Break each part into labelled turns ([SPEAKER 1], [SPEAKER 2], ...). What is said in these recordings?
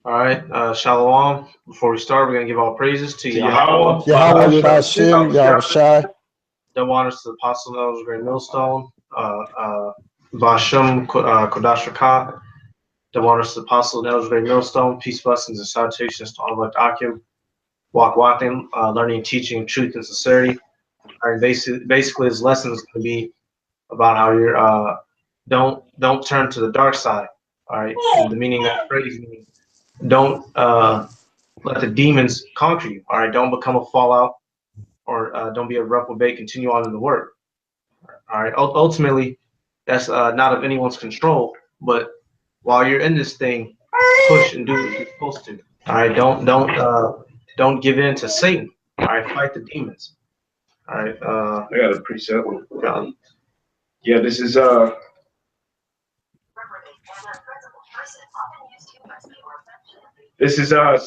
[SPEAKER 1] All right, Shalom. Before we start, we're going to give all praises to Yahweh,
[SPEAKER 2] Yahweh,
[SPEAKER 3] Yahweh
[SPEAKER 2] Bahasham,
[SPEAKER 3] Bashim, Yahweh Shai.
[SPEAKER 1] double honors to the Apostle of the Great Millstone, Bashem Kodash Rakah, double honors to the Apostle of the Great Millstone, peace, blessings, and salutations to all of Akim, walking, learning, teaching, and truth and sincerity. All right, basically, his lesson is going to be about how you're don't turn to the dark side. All right, and the meaning of that phrase means don't let the demons conquer you. All right, don't become a fallout or don't be a reprobate. Continue on in the work. All right, ultimately, that's not of anyone's control. But while you're in this thing, push and do what you're supposed to. All right, don't give in to Satan. All right, fight the demons. All right,
[SPEAKER 2] I got a precept.
[SPEAKER 1] um,
[SPEAKER 2] Yeah, this is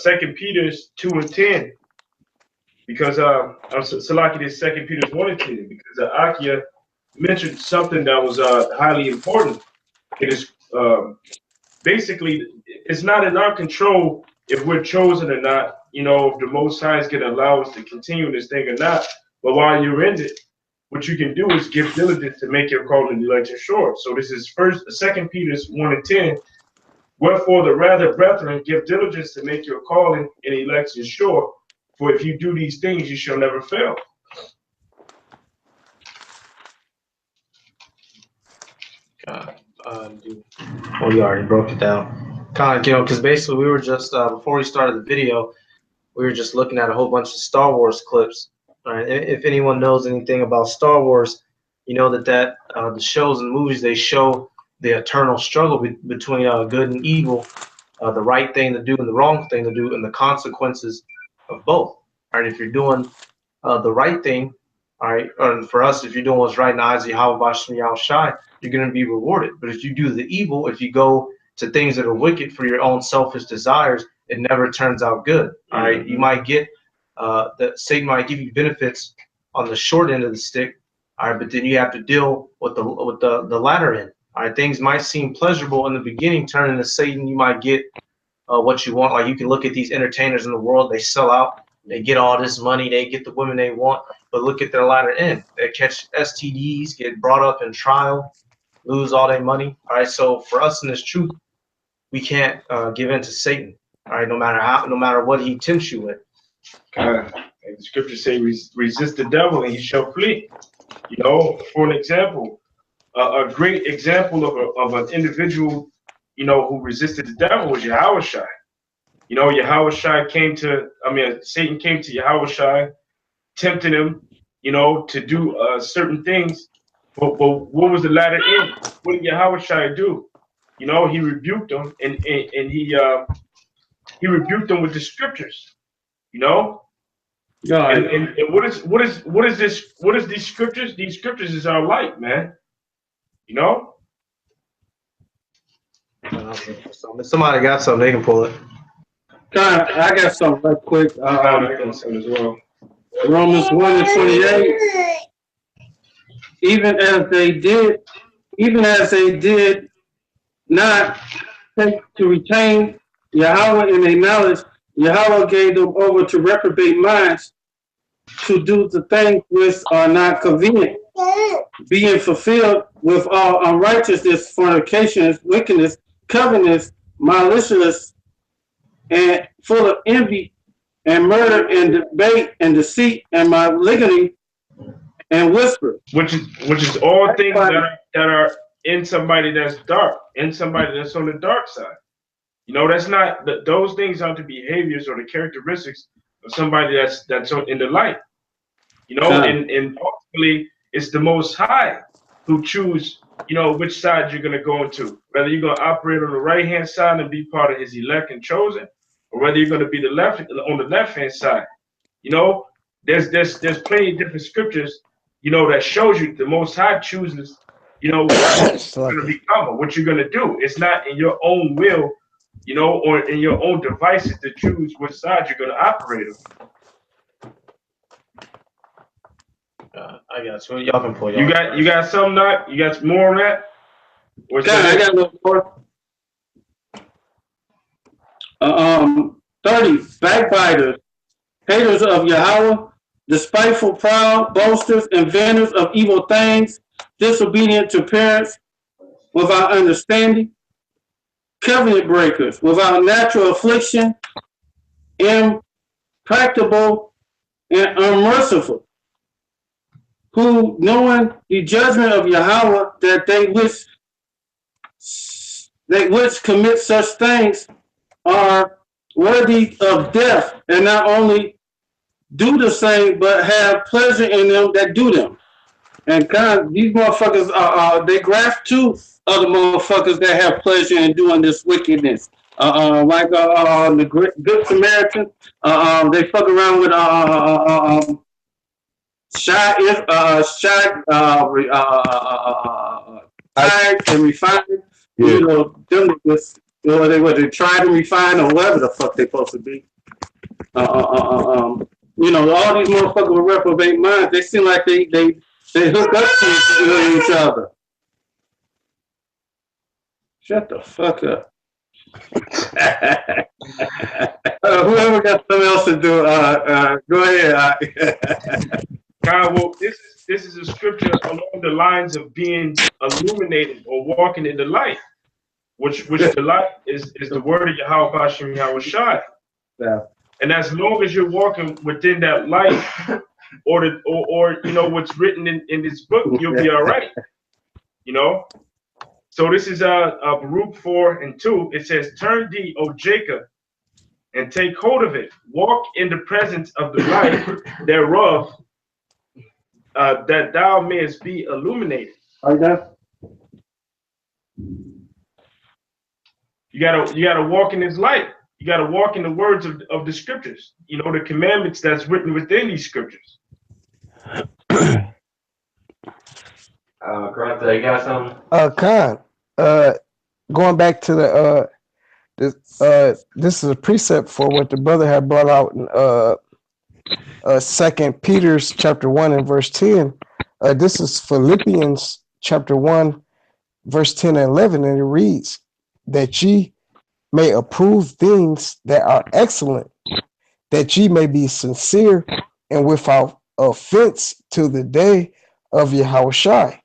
[SPEAKER 2] Second Peter's 2:10, because Salaki did Second Peter's 1:10, because Akia mentioned something that was highly important. It is basically, it's not in our control if we're chosen or not. You know, if the Most High is going to allow us to continue this thing or not. But while you're in it, what you can do is give diligence to make your call and election sure. So this is Second Peter's 1:10. Wherefore, the rather, brethren, give diligence to make your calling and election sure. For if you do these things, you shall never fail.
[SPEAKER 1] well, you already broke it down. Kind of, because basically we were just before we started the video, we were just looking at a whole bunch of Star Wars clips. All right, if anyone knows anything about Star Wars, you know that the shows and movies, they show the eternal struggle between good and evil, the right thing to do and the wrong thing to do, and the consequences of both. All right, if you're doing the right thing, all right, and for us, if you're doing what's right in the eyes of Yahweh Bashim Yahweh Shai, you're going to be rewarded. But if you do the evil, if you go to things that are wicked for your own selfish desires, it never turns out good. All right, you might get that Satan might give you benefits on the short end of the stick. All right, but then you have to deal with the latter end. All right, things might seem pleasurable in the beginning, turn into Satan. You might get what you want. Like you can look at these entertainers in the world; they sell out, they get all this money, they get the women they want. But look at their latter end; they catch STDs, get brought up in trial, lose all their money. All right, so for us in this truth, we can't give in to Satan. All right, no matter what he tempts you with.
[SPEAKER 2] The scriptures say, resist the devil and he shall flee. You know, for an example, a great example of an individual, you know, who resisted the devil was Yahushua. You know, Satan came to Yahushua, tempting him, you know, to do certain things. But what was the latter end? What did Yahushua do? You know, he rebuked them, and he rebuked them with the scriptures. You know.
[SPEAKER 3] Yeah.
[SPEAKER 2] And what is these scriptures? These scriptures is our light, man. You know?
[SPEAKER 1] Somebody got something, they can pull it.
[SPEAKER 3] I got something right quick.
[SPEAKER 2] I got something as well.
[SPEAKER 3] Romans 1:28. Even as they did not take to retain Yahweh in their knowledge, Yahweh gave them over to reprobate minds to do the things which are not convenient, being fulfilled with all unrighteousness, fornications, wickedness, covetousness, maliciousness, and full of envy and murder and debate and deceit and malignity and whisper.
[SPEAKER 2] Which is all things that are in somebody that's dark, in somebody that's on the dark side. You know, that's not those things aren't the behaviors or the characteristics of somebody that's in the light. You know, and ultimately it's the Most High who choose, you know, which side you're gonna go into. Whether you're gonna operate on the right hand side and be part of his elect and chosen, or whether you're gonna be on the left hand side. You know, there's plenty of different scriptures, you know, that shows you the Most High chooses, you know, what you're gonna become or what you're gonna do. It's not in your own will, you know, or in your own devices to choose which side you're gonna operate on.
[SPEAKER 1] I got you. Y'all can pull.
[SPEAKER 2] You got some, not? You got more on that?
[SPEAKER 3] I got a little more. 30, backbiters, haters of Yahweh, despiteful, proud, boasters, inventors of evil things, disobedient to parents, without understanding, covenant breakers, without natural affliction, impracticable, and unmerciful, who, knowing the judgment of Yahweh, that they which commit such things are worthy of death, and not only do the same, but have pleasure in them that do them. And these motherfuckers, they graft to other motherfuckers that have pleasure in doing this wickedness. Like the Good Samaritan, they fuck around with and refined. Yeah. You know, them niggas, they try to refine or whatever the fuck they supposed to be. You know, all these motherfuckers with reprobate minds, they seem like they hook up to each other. Shut the fuck up. Whoever got something else to do, go ahead.
[SPEAKER 2] God, well, this is a scripture along the lines of being illuminated or walking in the light, which the light is the word of Yahweh Hashem Yahweh Shai. Yeah. And as long as you're walking within that light, or you know what's written in this book, you'll be all right. You know. So this is Baruch 4:2. It says, "Turn thee, O Jacob, and take hold of it. Walk in the presence of the light thereof, that thou mayest be illuminated."
[SPEAKER 3] Okay.
[SPEAKER 2] You gotta walk in His light. You gotta walk in the words of the scriptures. You know, the commandments that's written within these scriptures.
[SPEAKER 1] Granta, you got something?
[SPEAKER 4] Khan, going back to the this is a precept for what the brother had brought out in 2 Peter chapter 1 and verse 10. This is Philippians chapter 1 verse 10 and 11, and it reads that ye may approve things that are excellent, that ye may be sincere and without offense to the day of Yahweh Shai,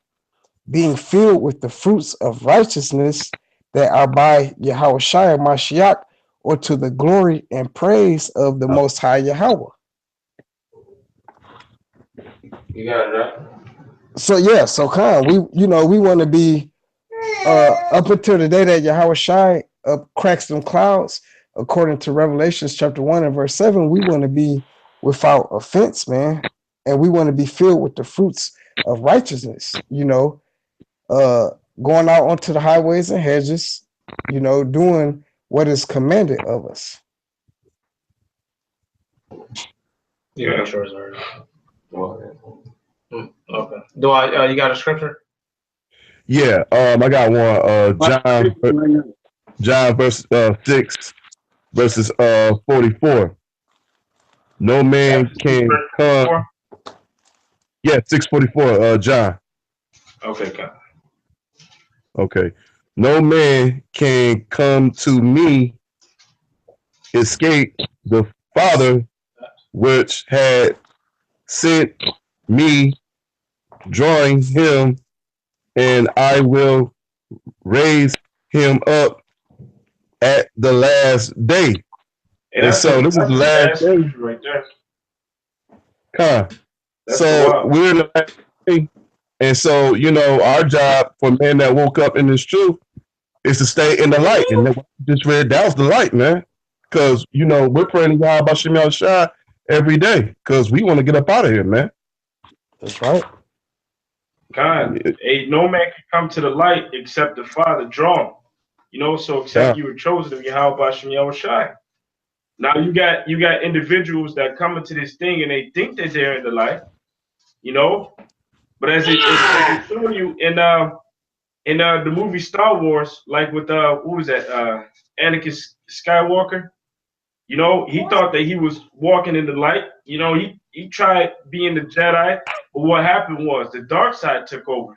[SPEAKER 4] being filled with the fruits of righteousness that are by Yahweh Shai Mashiach, or to the glory and praise of the Most High Yahweh.
[SPEAKER 1] You got it, right?
[SPEAKER 4] So yeah, so Khan, we want to be up until the day that Yahweh Shai cracks them clouds, according to Revelations chapter 1 and verse 7. We want to be without offense, man, and we want to be filled with the fruits of righteousness. You know, going out onto the highways and hedges, you know, doing what is commanded of us.
[SPEAKER 1] Yeah, sure. Okay. Do you got a scripture?
[SPEAKER 5] Yeah, I got one. John verse 6, verses 44. No man can come. Yeah, 6:44. John.
[SPEAKER 2] Okay, God.
[SPEAKER 5] Okay. No man can come to me, escape the Father which had sent me, drawing him, and I will raise him up at the last day. And so this is the last day right there. So we're in the last day. And so, you know, our job for men that woke up in this truth is to stay in the light. And then just read, that was the light, man. Because, you know, we're praying to God about Shemel Shai every day because we want to get up out of here, man.
[SPEAKER 4] That's right.
[SPEAKER 2] God, no man can come to the light except the Father draw him. You know, so except you were chosen of Yahweh Shemel Shai. Now you got individuals that come into this thing and they think that they're in the light, you know. But as it show you in the movie Star Wars, like with what was that, Anakin Skywalker, you know, he thought that he was walking in the light. You know, he tried being the Jedi, but what happened was the dark side took over.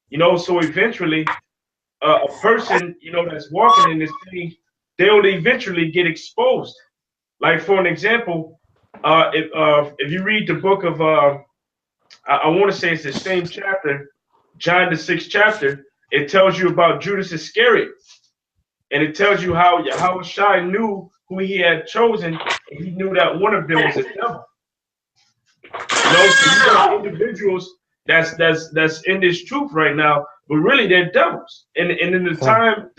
[SPEAKER 2] You know, so eventually, a person, you know, that's walking in this thing, they'll eventually get exposed. Like for an example, if you read the book of I want to say it's the same chapter, John the 6th chapter, it tells you about Judas Iscariot. And it tells you how Yahushua knew who he had chosen, and he knew that one of them was a devil. You know, so you got individuals that's in this truth right now, but really they're devils. And in the time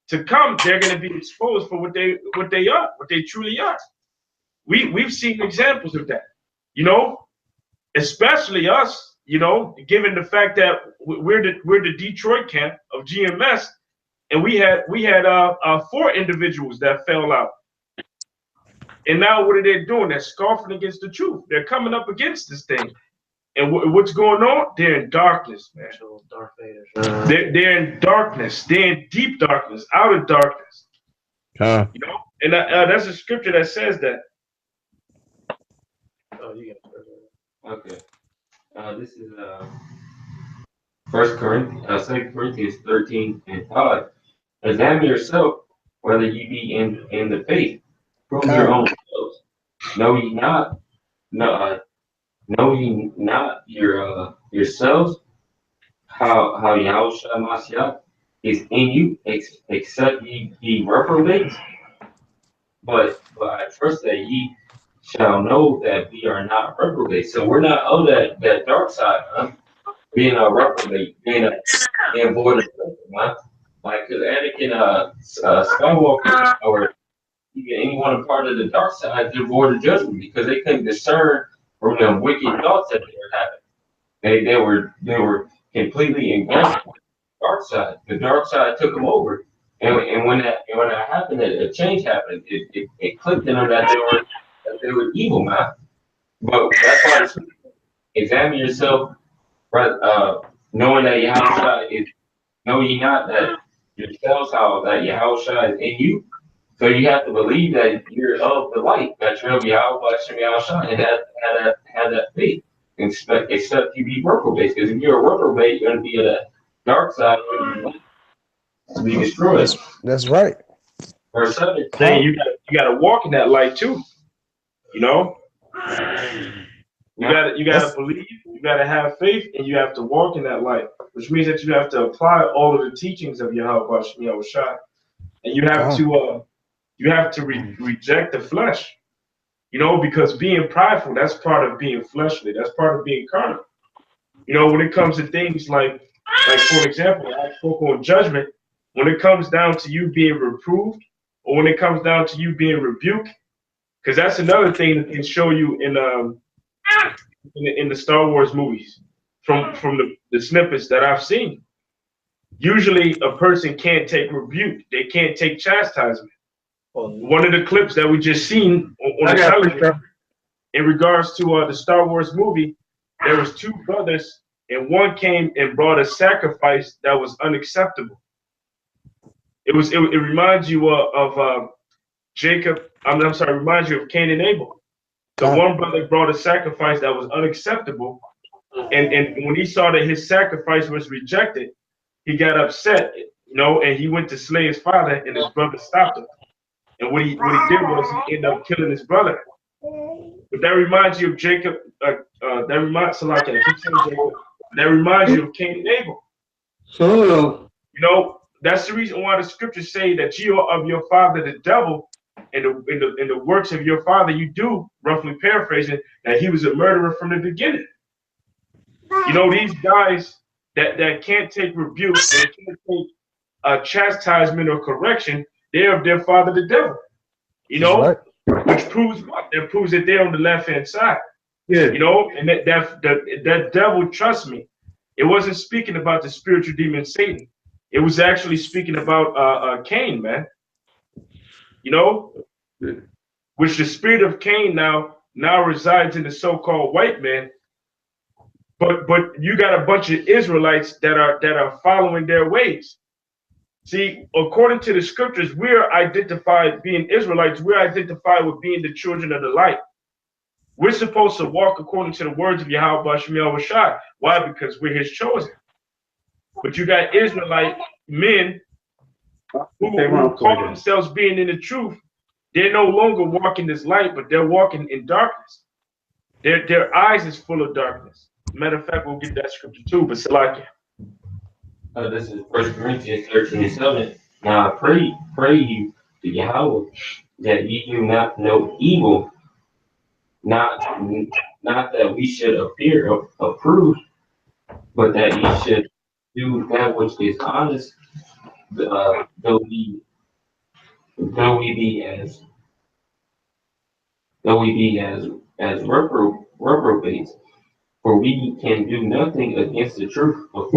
[SPEAKER 2] to come, they're gonna be exposed for what they are, what they truly are. We've seen examples of that, you know, especially us, you know, given the fact that we're the Detroit camp of GMS. And we had 4 individuals that fell out. And now what are they doing? They're scoffing against the truth. They're coming up against this thing. And what's going on? They're in darkness, man. They're in darkness. They're in deep darkness, out of darkness. You know? And that's a scripture that says that. Oh, you got it.
[SPEAKER 6] Okay. This is 2 Corinthians 13:5. Examine yourself whether you be in the faith. Prove your own selves. Know ye not yourselves how Yahushua Mashiach is in you, except ye be reprobates? But I trust that ye shall know that we are not reprobates. So we're not of that dark side, huh? Being a reprobate, being void of judgment, huh? Like, because Anakin Skywalker, or even anyone a part of the dark side, they're void of judgment because they couldn't discern from the wicked thoughts that they were having. They were completely engulfed with the dark side. The dark side took them over, and when that happened, a change happened. It clicked in them that they were evil, man. But that's why it's, examine yourself, right? Knowing that Yahushua is, know ye not that yourselves how that Yahushua is in you. So you have to believe that you're of the light, that you're of Yahushua, and have that faith. Except you be reprobate, because if you're a reprobate, you're going to be at the dark side to be destroyed.
[SPEAKER 4] That's right.
[SPEAKER 2] Verse 7. Saying you got to walk in that light too. You know, you gotta believe, you gotta have faith, and you have to walk in that light, which means that you have to apply all of the teachings of Yahushua, and you have to reject the flesh. You know, because being prideful, that's part of being fleshly. That's part of being carnal. You know, when it comes to things like for example, I spoke on judgment. When it comes down to you being reproved, or when it comes down to you being rebuked, because that's another thing that can show you in the Star Wars movies from the snippets that I've seen. Usually, a person can't take rebuke. They can't take chastisement. One of the clips that we just seen on the television in regards to the Star Wars movie, there was 2 brothers, and one came and brought a sacrifice that was unacceptable. It reminds you of Jacob. I'm sorry, it reminds you of Cain and Abel. The one brother brought a sacrifice that was unacceptable, and when he saw that his sacrifice was rejected, he got upset, you know, and he went to slay his father, and his brother stopped him. And what he did was he ended up killing his brother. But that reminds you of Jacob. That reminds you of Cain and Abel.
[SPEAKER 3] So,
[SPEAKER 2] you know, that's the reason why the scriptures say that you are of your father the devil, and in the works of your father you do, roughly paraphrasing, that he was a murderer from the beginning. You know, these guys that can't take rebuke, they can't take chastisement or correction, they're of their father the devil. You know, right. Which proves what? That proves that they're on the left-hand side. Yeah. You know, and that devil, trust me, it wasn't speaking about the spiritual demon Satan. It was actually speaking about Cain, man. You know, which the spirit of Cain now resides in the so-called white man. But you got a bunch of Israelites that are following their ways. See, according to the scriptures, we're identified being Israelites. We're identified with being the children of the light. We're supposed to walk according to the words of Yahweh Shemiel Rashad. Why? Because we're his chosen. But you got Israelite men who call themselves being in the truth, they're no longer walking this light, but they're walking in darkness. Their eyes is full of darkness. Matter of fact, we'll get that scripture too, but Salakia.
[SPEAKER 6] This is 1 Corinthians 13:7. Now I pray you to Yahweh that ye do not know evil, not that we should appear approved, but that ye should do that which is honest, though we be as reprobates, for we can do nothing against the truth for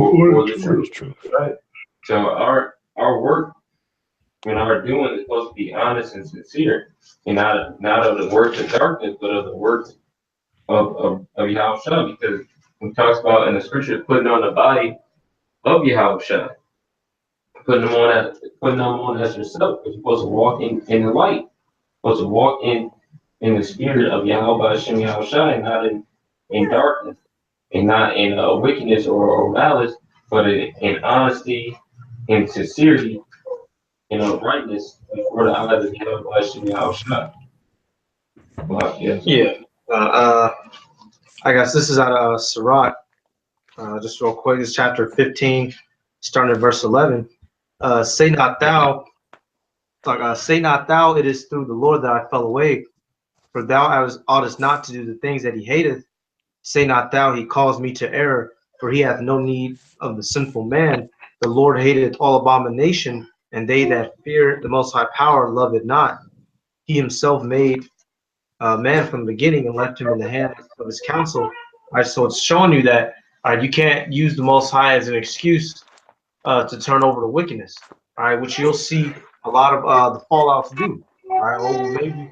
[SPEAKER 6] the truth. Right. So our work and our doing is supposed to be honest and sincere, and not of the works of darkness, but of the works of Yahushua, because it talks about in the scripture putting on the body of Yahushua, putting them on as yourself, because you're supposed to walk in the light, supposed to walk in the spirit of Yahweh Hashem Yahushua, and not in darkness, and not in wickedness or malice, but in honesty and sincerity and uprightness before the eyes of Yahweh Hashem Yahushua. Well,
[SPEAKER 1] yeah. I guess this is out of Sirach. Just real quick, this chapter 15, starting at verse 11. Say not thou, say not thou, it is through the Lord that I fell away, for thou oughtest not to do the things that he hateth. Say not thou, he calls me to error, for he hath no need of the sinful man. The Lord hateth all abomination, and they that fear the Most High Power love it not. He himself made man from the beginning and left him in the hands of his counsel. So it's showing you that you can't use the Most High as an excuse to turn over to wickedness. Which you'll see a lot of the fallouts do. Oh, maybe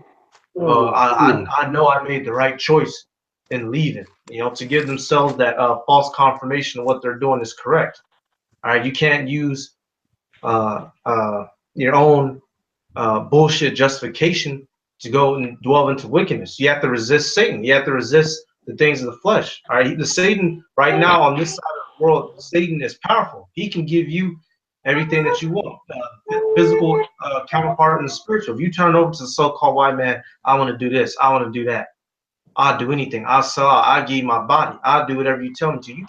[SPEAKER 1] I know I made the right choice in leaving. To give themselves that false confirmation of what they're doing is correct. You can't use your own bullshit justification to go and dwell into wickedness. You have to resist Satan. You have to resist the things of the flesh. The Satan right now on this side of the world, Satan is powerful. He can give you everything that you want, physical counterpart and the spiritual. If you turn over to the so-called white man, I want to do this, I want to do that, I'll do anything, I'll sell out, I'll give you my body, I'll do whatever you tell me to. You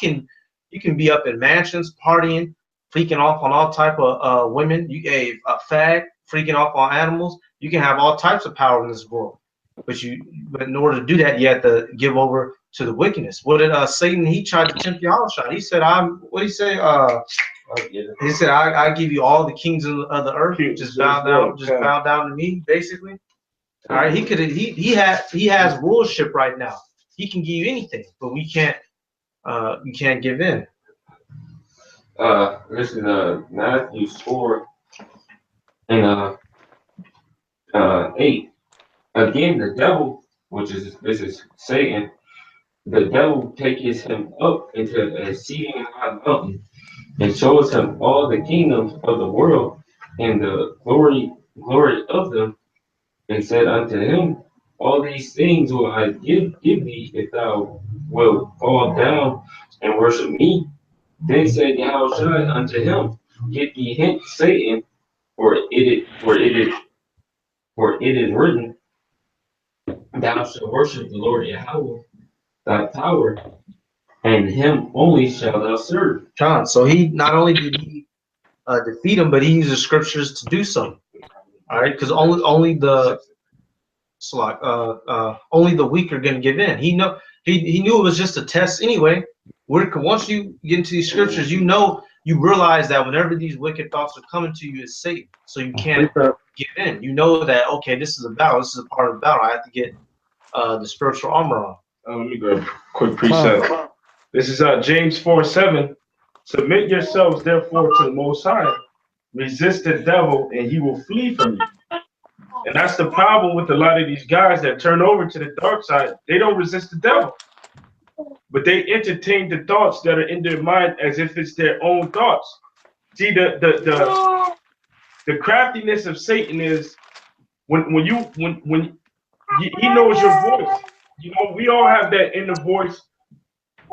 [SPEAKER 1] can be up in mansions, partying, freaking off on all type of women. You a fag, freaking off on animals. You can have all types of power in this world, but in order to do that, you have to give over to the wickedness. What did Satan? He tried to tempt Yahushua. He said, what did he say? He said, I give you all the kings of the earth. Just bow down to me, basically. All right. He has rulership right now. He can give you anything, but we can't give in.
[SPEAKER 6] This is Matthew 4 and 8. Again, the devil, this is Satan, the devil taketh him up into an exceeding high mountain, and shows him all the kingdoms of the world and the glory of them, and said unto him, all these things will I give thee if thou wilt fall down and worship me. Then said Yahushua unto him, get thee hence, Satan, for it is written, thou shalt worship the Lord Yahweh thy power, and him only shalt thou serve.
[SPEAKER 1] John. So he not only did he defeat him, but he used the scriptures to do so. All right, because only the weak are going to give in. He knew it was just a test anyway. Once you get into these scriptures, you realize that whenever these wicked thoughts are coming to you, it's Satan. So you can't give in. You know that, okay, this is a battle. This is a part of the battle. I have to get the spiritual armor on.
[SPEAKER 2] Let me grab a quick precept. This is James 4:7. Submit yourselves therefore to the Most High. Resist the devil, and he will flee from you. And that's the problem with a lot of these guys that turn over to the dark side. They don't resist the devil, but they entertain the thoughts that are in their mind as if it's their own thoughts. See, the craftiness of Satan is when he knows your voice. We all have that inner voice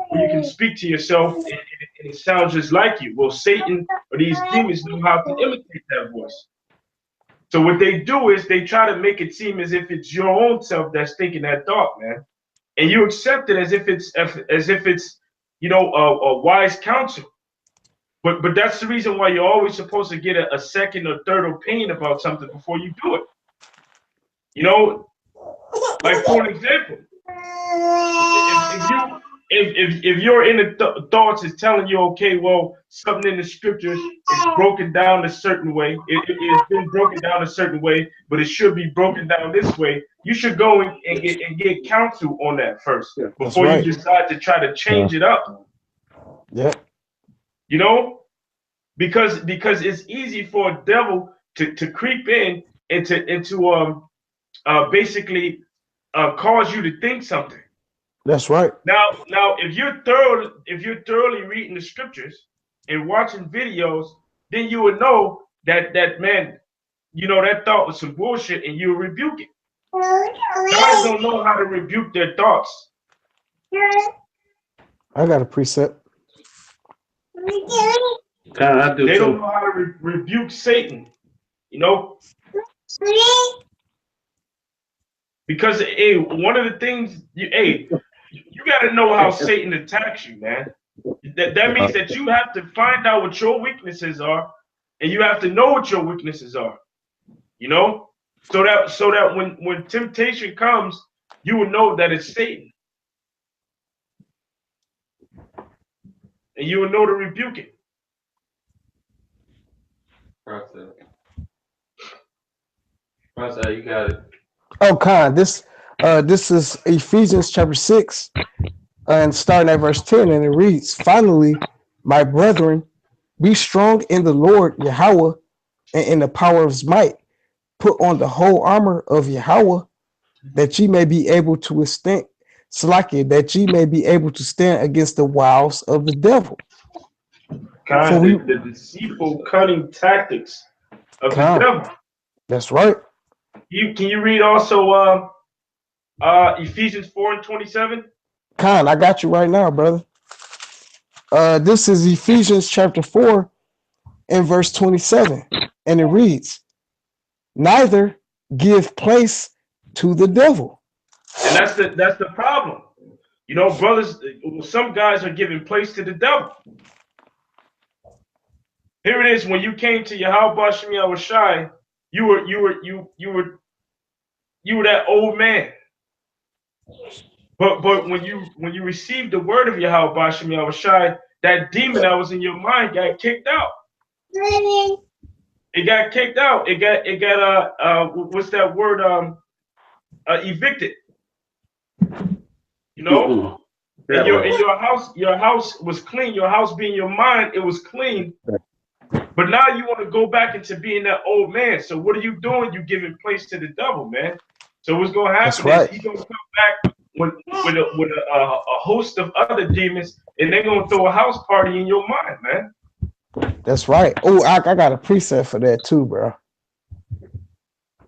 [SPEAKER 2] where you can speak to yourself and it sounds just like you. Well, Satan or these demons know how to imitate that voice. So what they do is they try to make it seem as if it's your own self that's thinking that thought, man, and you accept it as if it's a wise counsel. But that's the reason why you're always supposed to get a second or third opinion about something before you do it. You know, like for an example, if you're in the thoughts is telling you, okay, well, something in the scriptures is broken down a certain way. It's been broken down a certain way, but it should be broken down this way. You should go and get counsel on that first before you decide to try to change it up.
[SPEAKER 4] Yeah.
[SPEAKER 2] You know, because it's easy for a devil to creep in into basically cause you to think something.
[SPEAKER 4] That's right.
[SPEAKER 2] Now, if you're thoroughly reading the scriptures and watching videos, then you would know that man, that thought was some bullshit, and you rebuke it. Guys don't know how to rebuke their thoughts.
[SPEAKER 4] I got a precept.
[SPEAKER 3] I do
[SPEAKER 2] They
[SPEAKER 3] too.
[SPEAKER 2] don't know how to rebuke Satan, because one of the things you got to know how Satan attacks you, man. That means that you have to find out what your weaknesses are, and you have to know what your weaknesses are. So that when temptation comes, you will know that it's Satan, and you will know to rebuke it.
[SPEAKER 6] Process, you got it.
[SPEAKER 4] Oh, Khan, this is Ephesians chapter 6, and starting at verse 10, and it reads, "Finally, my brethren, be strong in the Lord Yahweh and in the power of his might. Put on the whole armor of Yahweh, that ye may be able to withstand, that ye may be able to stand against the wiles of the devil."
[SPEAKER 2] The deceitful, cunning tactics of the devil.
[SPEAKER 4] That's right.
[SPEAKER 2] Can you read also Ephesians 4:27?
[SPEAKER 4] Khan, I got you right now, brother. This is Ephesians chapter 4 and verse 27, and it reads, "Neither give place to the devil."
[SPEAKER 2] And that's the problem. Brothers, some guys are giving place to the devil. Here it is. When you came to Yahweh Shem Yahushai, you were that old man. But when you received the word of Yahweh Shem Yahushai, that demon that was in your mind got kicked out. It got kicked out. It got what's that word? Evicted. And your house was clean. Your house being your mind, it was clean. But now you want to go back into being that old man. So what are you doing? You giving place to the devil, man. So what's going to happen is he's going to come back with a host of other demons, and they're going to throw a house party in your mind, man.
[SPEAKER 4] That's right. Oh, I got a preset for that too, bro.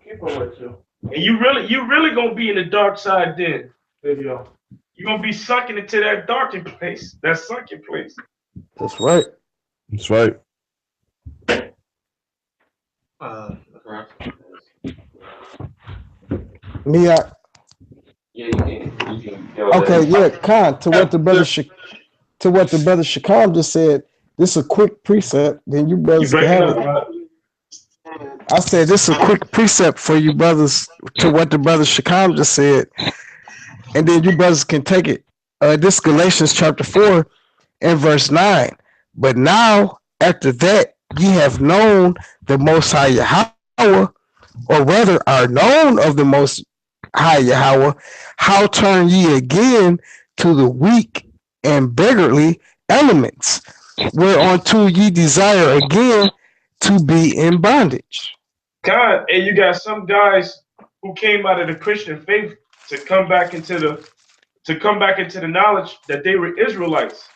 [SPEAKER 2] Keep on with you. And you really going to be in the dark side then. Video. You're going to be sucking into that darkened place, that sunken place.
[SPEAKER 4] That's right.
[SPEAKER 5] That's right.
[SPEAKER 4] Mia.
[SPEAKER 6] Yeah, you can
[SPEAKER 4] Okay, yeah, Khan, to what the brother Shakam just said, this is a quick precept, then you brothers can have it. I said this is a quick precept for you brothers to what the brother Shakam just said, and then you brothers can take it. This is Galatians chapter 4 and verse 9. "But now, after that, ye have known the Most High Yahweh, or rather are known of the Most High Yahweh, how turn ye again to the weak and beggarly elements, whereunto ye desire again to be in bondage."
[SPEAKER 2] God, and you got some guys who came out of the Christian faith to come back into the knowledge that they were Israelites.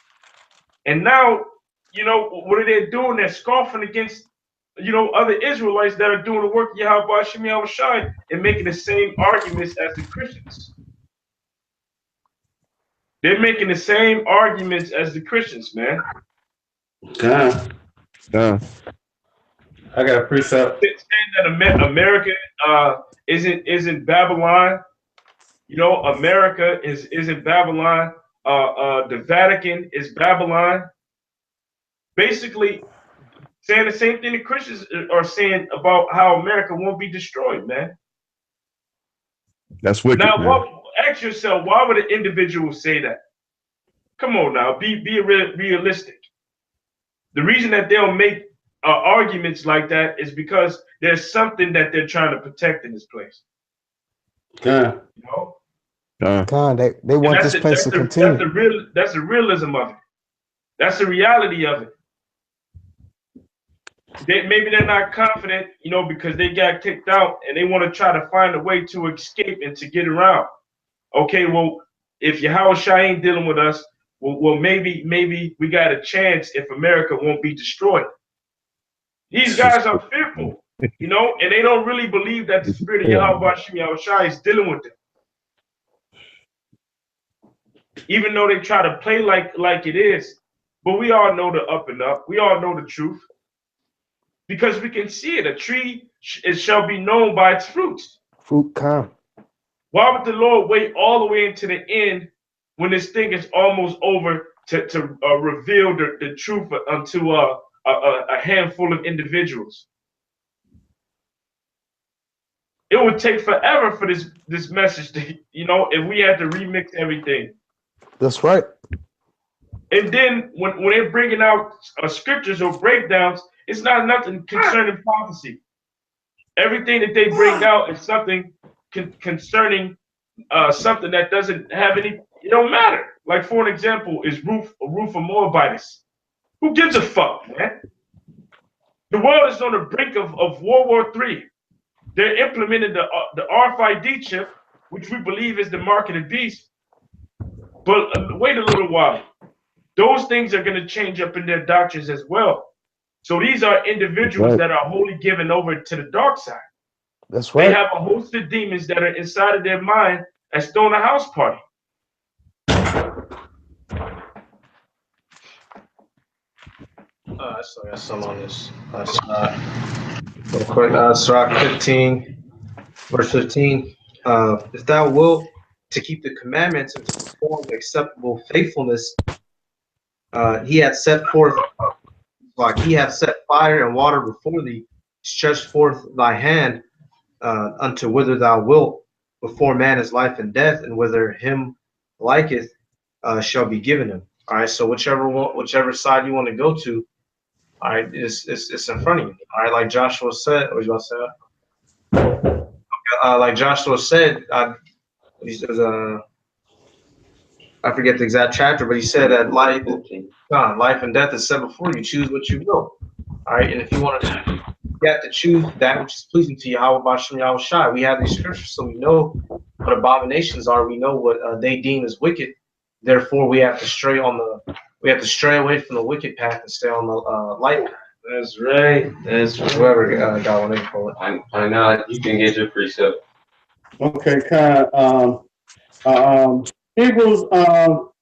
[SPEAKER 2] And now, what are they doing? They're scoffing against, other Israelites that are doing the work of Yahweh Shem Yahushai and making the same arguments as the Christians. They're making the same arguments as the Christians, man.
[SPEAKER 3] God.
[SPEAKER 5] Yeah.
[SPEAKER 3] I got a precept.
[SPEAKER 2] Saying that America isn't Babylon. You know, America isn't Babylon. The Vatican is Babylon. Basically, saying the same thing the Christians are saying about how America won't be destroyed, man.
[SPEAKER 5] That's wicked,
[SPEAKER 2] Now,
[SPEAKER 5] man.
[SPEAKER 2] ask yourself, why would an individual say that? Come on now, be realistic. The reason that they'll make arguments like that is because there's something that they're trying to protect in this place.
[SPEAKER 3] God.
[SPEAKER 2] You know?
[SPEAKER 4] God, they want this place to continue.
[SPEAKER 2] That's the realism of it. That's the reality of it. Maybe they're not confident, you know, because they got kicked out and they want to try to find a way to escape and to get around. Okay, well, if Yahweh Shai ain't dealing with us, well, maybe we got a chance if America won't be destroyed. These guys are fearful, you know, and they don't really believe that the spirit of Yahweh Shai is dealing with them. Even though they try to play like it is, but we all know the up and up. We all know the truth. Because we can see it. A tree it shall be known by its fruits.
[SPEAKER 4] Fruit come.
[SPEAKER 2] Why would the Lord wait all the way into the end when this thing is almost over to reveal the truth unto a handful of individuals? It would take forever for this message to, you know, if we had to remix everything.
[SPEAKER 4] That's right.
[SPEAKER 2] And then when they're bringing out scriptures or breakdowns, it's not nothing concerning prophecy. Everything that they bring out is something concerning something that doesn't have any, it don't matter. Like, for an example, is Ruth of Moabitess. Who gives a fuck, man? The world is on the brink of World War III. They're implementing the RFID chip, which we believe is the mark of the beast. But wait a little while. Those things are going to change up in their doctrines as well. So these are individuals that are wholly given over to the dark side.
[SPEAKER 4] That's right.
[SPEAKER 2] They have a host of demons that are inside of their mind as throwing a house party.
[SPEAKER 1] I still got some on this. Real quick, Sirach 15, verse 15. If thou wilt to keep the commandments and to perform acceptable faithfulness, he hath set forth, like he hath set fire and water before thee, stretch forth thy hand unto whither thou wilt, before man is life and death, and whither him liketh shall be given him. All right, so whichever side you want to go to, all right, it's in front of you. All right, like Joshua said, what was you about to say? Like Joshua said, I forget the exact chapter, but he said that life and death is set before you. Choose what you will. All right, and if you want to, you have to choose that which is pleasing to Yahweh Bashem Yahweh Shai. We have these scriptures, so we know what abominations are. We know what they deem as wicked. Therefore, we have to stray away from the wicked path and stay on the light path.
[SPEAKER 2] That's right. That's right.
[SPEAKER 1] Whoever got one, they call it.
[SPEAKER 6] I know you can get your precept.
[SPEAKER 3] Okay, Hebrews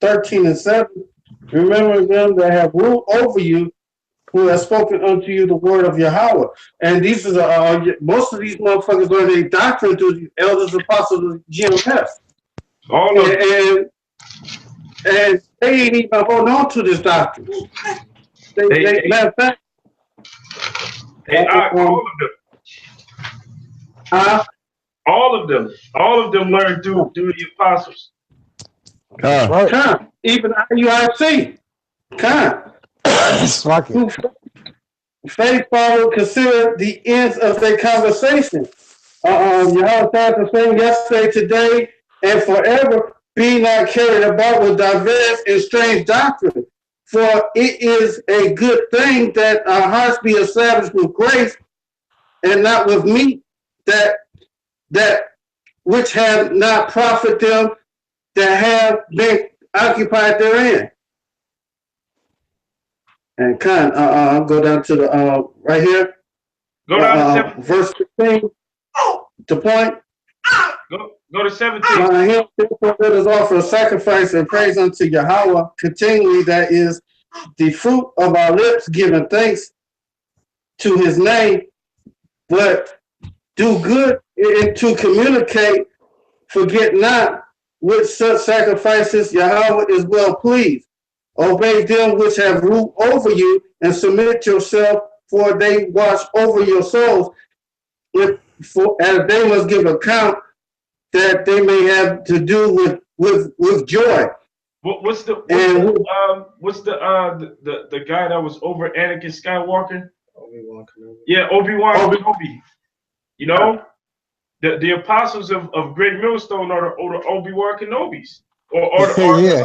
[SPEAKER 3] 13 and 7. Remember them that have ruled over you, who have spoken unto you the word of Yahweh. And these are most of these motherfuckers learn their doctrine through the elders, apostles, GMF.
[SPEAKER 2] All of them.
[SPEAKER 3] And they ain't even holding on to this doctrine. Matter of fact,
[SPEAKER 2] all of them. All of them learned through the apostles.
[SPEAKER 3] Come, even IUIC. Come. Faith follow, consider the ends of their conversation. Yahweh said the same yesterday, today, and forever. Be not carried about with diverse and strange doctrine. For it is a good thing that our hearts be established with grace, and not with meat, that which have not profited them that have been occupied therein. And go down to the right here.
[SPEAKER 2] Go down to
[SPEAKER 3] verse 15. The point.
[SPEAKER 2] Go to 17.
[SPEAKER 3] By him, therefore, let us offer a sacrifice and praise unto Yahweh continually. That is the fruit of our lips, giving thanks to his name. But do good and to communicate. Forget not with such sacrifices Yahweh is well pleased. Obey them which have rule over you, and submit yourself, for they watch over your souls, as they must give account, that they may have to do with joy.
[SPEAKER 2] What's the guy that was over Anakin Skywalker?
[SPEAKER 1] Obi-Wan Kenobi.
[SPEAKER 2] Yeah, Obi-Wan Kenobi. You know, the apostles of Great Millstone are the Obi-Wan Kenobis, or they're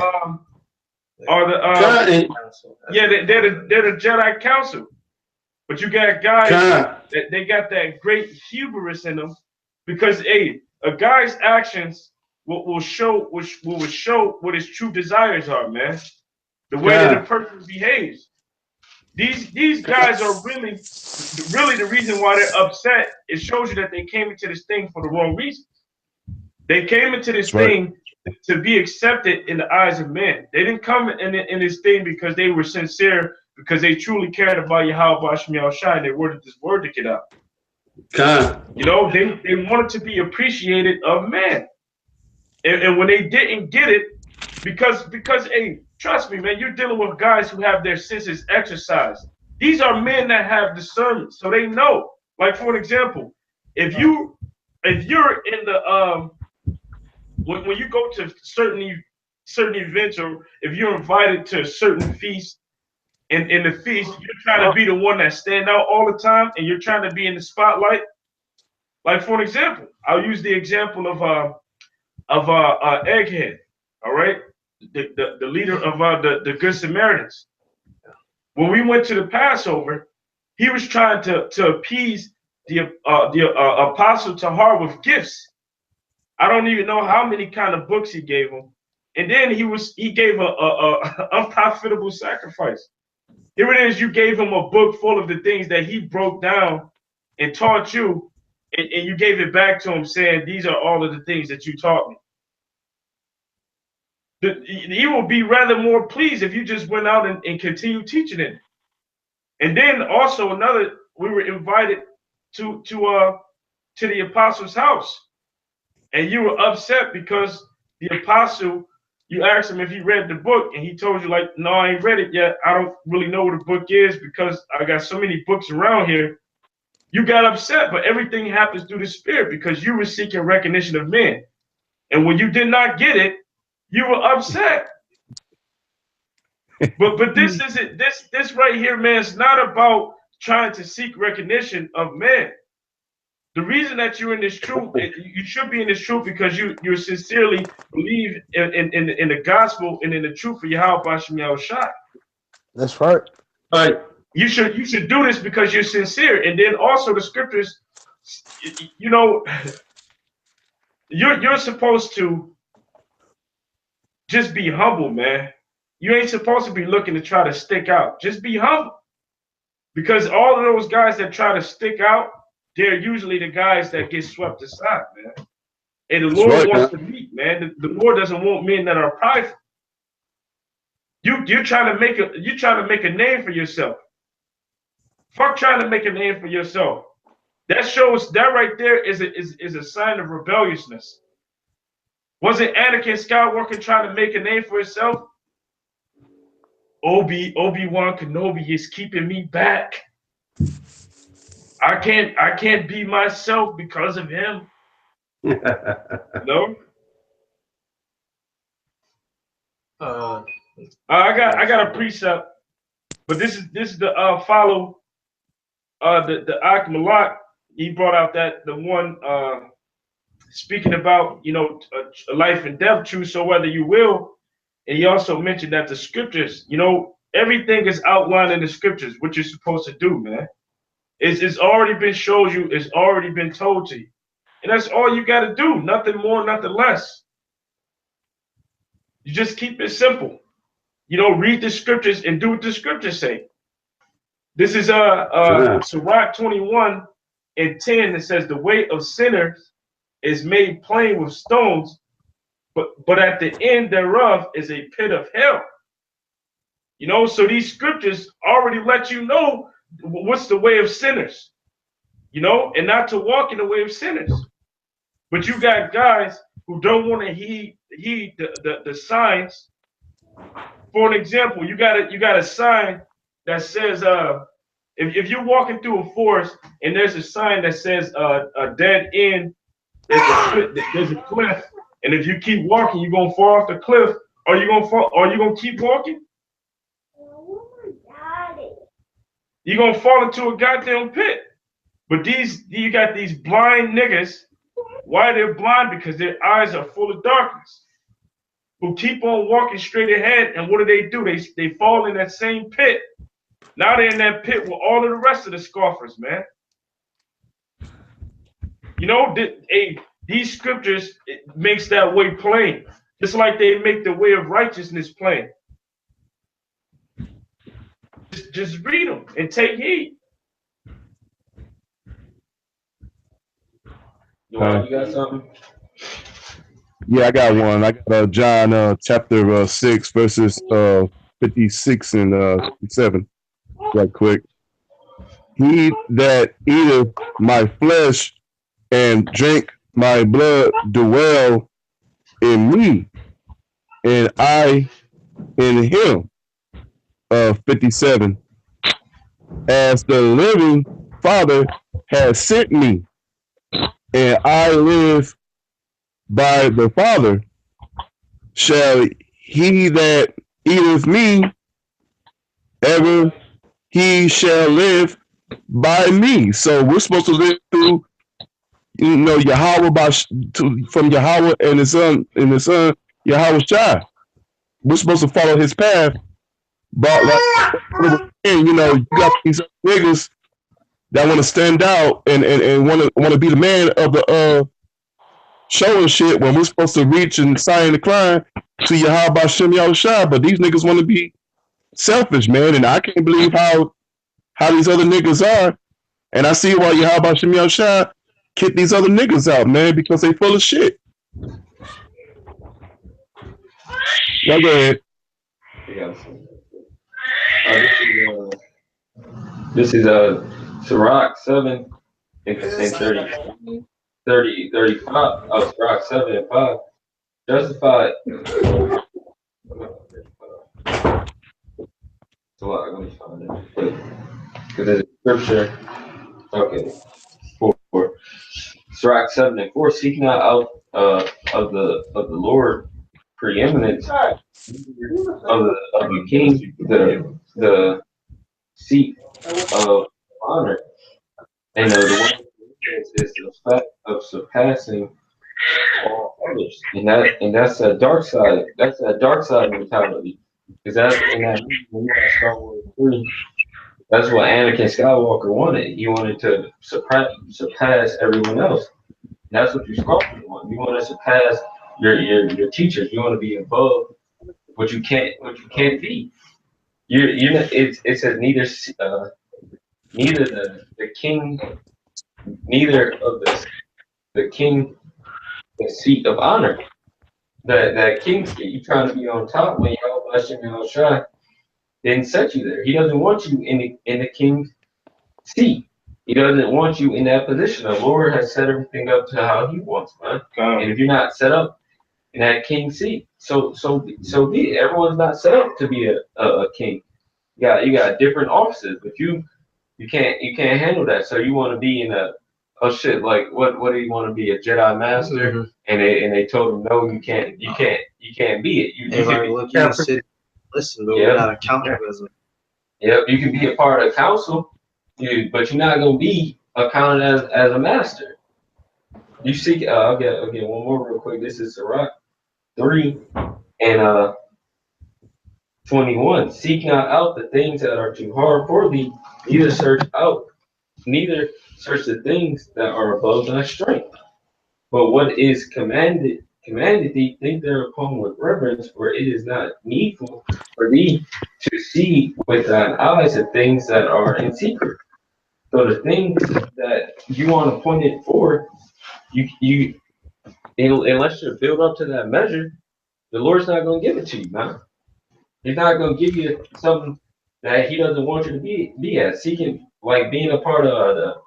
[SPEAKER 2] the Jedi Council. But you got guys that they got that great hubris in them, because a guy's actions will show what his true desires are, man. The way that a person behaves. These guys are really the reason why they're upset. It shows you that they came into this thing for the wrong reasons. They came into this thing to be accepted in the eyes of men. They didn't come in this thing because they were sincere, because they truly cared about Yahweh Hashem Yahushua, and they wanted this word to get out. You know, they wanted to be appreciated of man. And when they didn't get it, because hey, trust me, man, you're dealing with guys who have their senses exercised. These are men that have discernment, so they know. Like, for an example, if you're in the when you go to certain events, or if you're invited to a certain feast, and in the feast you're trying to be the one that stand out all the time, and you're trying to be in the spotlight. Like, for an example, I'll use the example of Egghead. All right, the leader of the Good Samaritans. When we went to the Passover, he was trying to appease the apostle Tahar with gifts. I don't even know how many kind of books he gave him, and then he gave a unprofitable sacrifice. Here it is, you gave him a book full of the things that he broke down and taught you, and you gave it back to him saying, these are all of the things that you taught me. He will be rather more pleased if you just went out and continued teaching it. And then also we were invited to the apostle's house, and you were upset because the apostle, you asked him if he read the book, and he told you, like, no, I ain't read it yet. I don't really know what the book is because I got so many books around here. You got upset, but everything happens through the Spirit, because you were seeking recognition of men. And when you did not get it, you were upset. But this isn't this right here, man. It's not about trying to seek recognition of men. The reason that you're in this truth, you should be in this truth because you sincerely believe in the gospel and in the truth of Yahweh Hashem Yahushua.
[SPEAKER 4] That's right.
[SPEAKER 3] All right.
[SPEAKER 2] You should do this because you're sincere. And then also the scriptures, you know, you're supposed to just be humble, man. You ain't supposed to be looking to try to stick out. Just be humble. Because all of those guys that try to stick out, they're usually the guys that get swept aside, man. And the Lord wants to meet, man. The Lord doesn't want men that are prideful. You're trying to make a name for yourself. Fuck trying to make a name for yourself. That shows, that right there is a sign of rebelliousness. Wasn't Anakin Skywalker trying to make a name for himself? Obi-Wan Kenobi is keeping me back. I can't be myself because of him. No. I got a precept, but this is the follow the Ak Malak. He brought out that the one speaking about, you know, a life and death truth, so whether you will. And he also mentioned that the scriptures, you know, everything is outlined in the scriptures, what you're supposed to do, man. It's already been showed you, it's already been told to you. And that's all you got to do, nothing more, nothing less. You just keep it simple. You know, read the scriptures and do what the scriptures say. This is Sirach 21:10 that says, the way of sinners is made plain with stones, but at the end thereof is a pit of hell. You know, so these scriptures already let you know what's the way of sinners, you know, and not to walk in the way of sinners. But you got guys who don't want to heed the signs. For an example, you got a sign that says if you're walking through a forest and there's a sign that says a dead end, there's a cliff, and if you keep walking, you're gonna fall off the cliff. Are you gonna fall? Are you gonna keep walking? You're gonna fall into a goddamn pit. But you got these blind niggas. Why they're blind? Because their eyes are full of darkness. Who keep on walking straight ahead, and what do? They fall in that same pit. Now they're in that pit with all of the rest of the scoffers, man. You know, these scriptures, it makes that way plain. Just like they make the way of righteousness plain. Just read them and take heed.
[SPEAKER 6] You got something?
[SPEAKER 5] Yeah, I got one. I got John chapter 6 verses 56 and 57. Right quick. He that eateth my flesh and drink my blood dwell in me, and I in him. 57. As the living Father has sent me, and I live by the Father, shall he that eateth me, ever he shall live by me. So we're supposed to live through, you know, Yahweh from Yahweh and his son Yahweh Shai. We're supposed to follow his path. But like, and you know, you got these niggas that want to stand out and want to be the man of the show and shit when we're supposed to reach and sign the climb to Yahweh Shem Yahushua. But these niggas want to be selfish, man, and I can't believe how these other niggas are. And I see why Yahweh Shem Yahushua kick these other niggas out, man, because they full of shit. Now go ahead.
[SPEAKER 6] This is Sirach 7 and 30, 35. Oh, Sirach 7 and 5. Justified. So let me find it. Because there's a scripture. Okay. 4. Sirach 7 and 4. Seek not out of the Lord preeminence of the king, the seat of honor, and the one is the fact of surpassing all others, and that's a dark side. That's a dark side mentality, because that's in that movie, Star Wars 3. That's what Anakin Skywalker wanted. He wanted to surpass everyone else. And that's what you scoffers want. You want to surpass your teachers. You want to be above what you can't be. It says neither the king, neither of the king, the seat of honor, that king seat. You trying to be on top when Yahweh didn't set you there. He doesn't want you in the king's seat. He doesn't want you in that position. The Lord has set everything up to how He wants, man. And if you're not set up in that king seat, so be it. Everyone's not set up to be a king. You got different offices, but you can't handle that. So you want to be in like what do you want to be, a Jedi master? Mm-hmm. And they told him no, you can't be it. You can
[SPEAKER 1] sit, listen, but we're not accountable.
[SPEAKER 6] Yep, you can be a part of the council, but you're not gonna be accounted as a master. You see, I'll get one more real quick. This is Sirach 3 and 21. Seek not out the things that are too hard for thee, neither search the things that are above thy strength. But what is commanded thee, think thereupon with reverence, for it is not needful for thee to see with thine eyes the things that are in secret. So the things that you want to point it for, you unless you're built up to that measure, the Lord's not going to give it to you, man. He's not going to give you something that he doesn't want you to be at. Seeking, like being a part of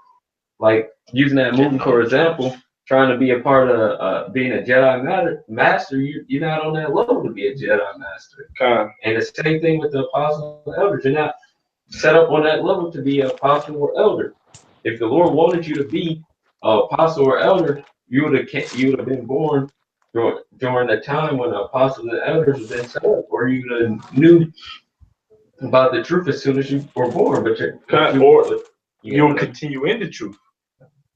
[SPEAKER 6] like using that movie for example, trying to be a part of being a Jedi master, you're not on that level to be a Jedi master. And the same thing with the apostle and elders. You're not set up on that level to be an apostle or elder. If the Lord wanted you to be an apostle or elder, you would have been born during the time when the apostles and elders have been set up, or you would have knew about the truth as soon as you were born. But
[SPEAKER 2] you'll continue in the truth.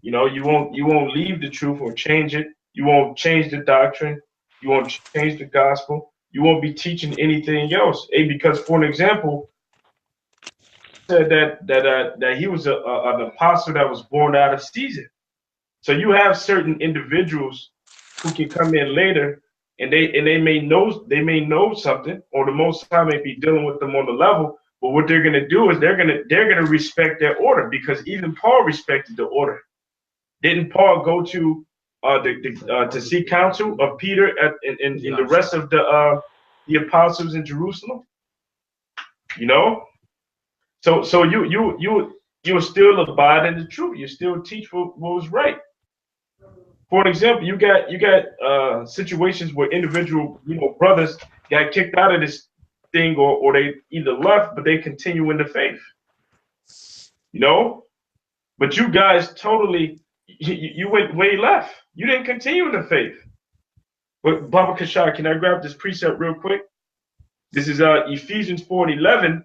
[SPEAKER 2] You know, you won't leave the truth or change it. You won't change the doctrine. You won't change the gospel. You won't be teaching anything else. Because, for an example, said that he was an apostle that was born out of season. So you have certain individuals who can come in later, and they may know something, or the Most High may be dealing with them on the level. But what they're gonna do is they're gonna respect their order, because even Paul respected the order. Didn't Paul go to seek counsel of Peter and the rest of the apostles in Jerusalem? You know, so you still abide in the truth. You still teach what was right. For an example, you got situations where individual brothers got kicked out of this thing, or they either left, but they continue in the faith. You know, but you guys totally. You went way left. You didn't continue in the faith. But Baba Kashar, can I grab this precept real quick? This is Ephesians 4:11.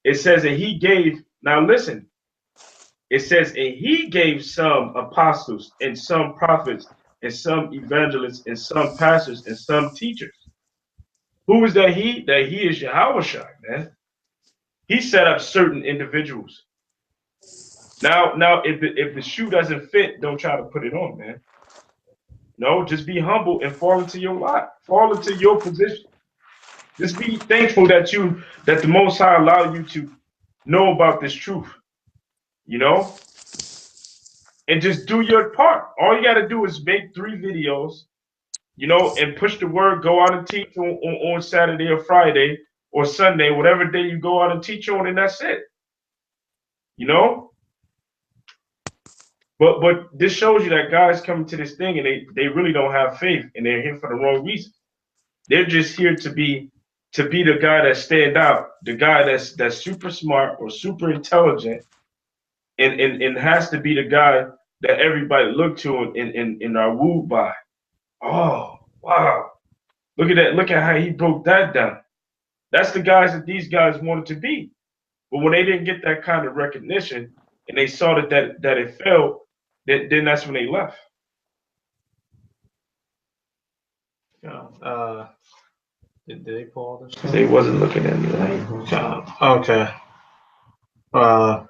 [SPEAKER 2] It says that he gave, now listen, it says, and he gave some apostles and some prophets and some evangelists and some pastors and some teachers. Who is that he? That he is Yahushua, man. He set up certain individuals. Now, if the shoe doesn't fit, don't try to put it on, man. No, just be humble and fall into your lot, fall into your position. Just be thankful that the Most High allowed you to know about this truth, you know, and just do your part. All you got to do is make 3 videos, you know, and push the word. Go out and teach on Saturday or Friday or Sunday, whatever day you go out and teach on, and that's it. You know. But this shows you that guys come to this thing and they really don't have faith, and they're here for the wrong reason. They're just here to be the guy that stand out, the guy that's super smart or super intelligent, and has to be the guy that everybody look to and are wooed by. Oh wow. Look at that, look at how he broke that down. That's the guys that these guys wanted to be. But when they didn't get that kind of recognition and they saw that it failed, then that's when they left.
[SPEAKER 1] Did they pull all this?
[SPEAKER 2] They wasn't looking at me.
[SPEAKER 1] Okay. I'm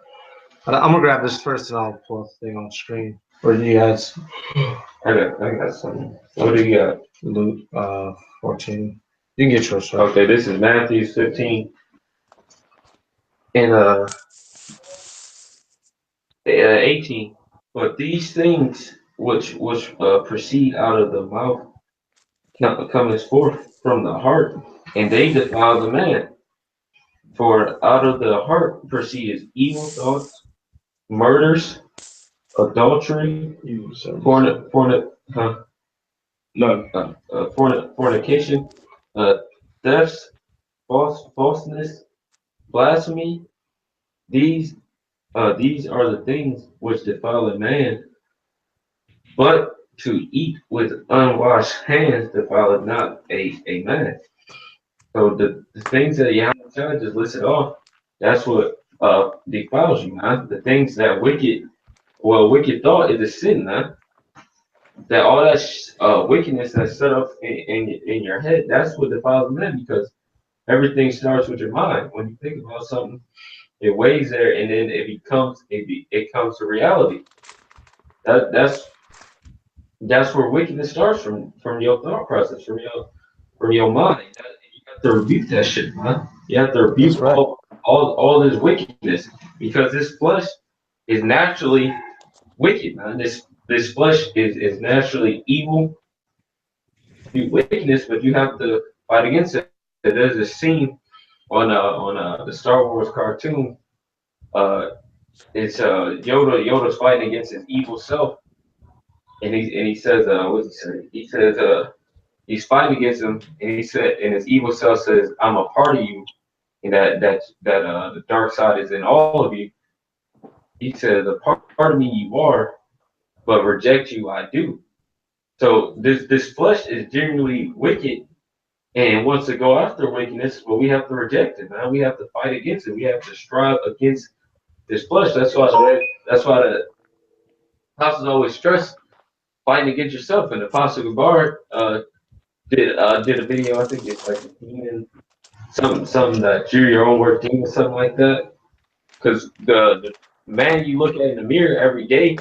[SPEAKER 1] gonna grab this first, and I'll pull the thing on screen. Or do you guys?
[SPEAKER 6] I got something. What do you got?
[SPEAKER 1] Luke 14. You can get yours. Right?
[SPEAKER 6] Okay, this is Matthew 15. And 18. But these things which proceed out of the mouth cometh forth from the heart, and they defile the man. For out of the heart proceeds evil thoughts, murders, adultery, fornication, thefts, falseness, blasphemy. These are the things which defile a man, but to eat with unwashed hands defileth not a man. So the things that Yahweh just listed off, that's what defiles you, man. The things that wicked thought is a sin, man. That all that wickedness that's set up in your head, that's what defiles man, because everything starts with your mind. When you think about something, it weighs there, and then it comes to reality. That's where wickedness starts from your thought process, from your mind. You have to rebuke that shit, man. You have to rebuke all this wickedness, because this flesh is naturally wicked, man. This flesh is naturally evil, wickedness, but you have to fight against it. There's a scene on the Star Wars cartoon. It's Yoda's fighting against his evil self, and he says what does he say? He says he's fighting against him, and his evil self says, "I'm a part of you, and that the dark side is in all of you." He says, "A part of me you are, but reject you I do." So this flesh is genuinely wicked and wants to go after wickedness, but we have to reject it, man. We have to fight against it. We have to strive against this flesh. That's why the apostles always stress fighting against yourself. And the Apostle Gabar did a video. I think it's like a demon, something that you're your own worst demon, something like that. Because the man you look at in the mirror every day,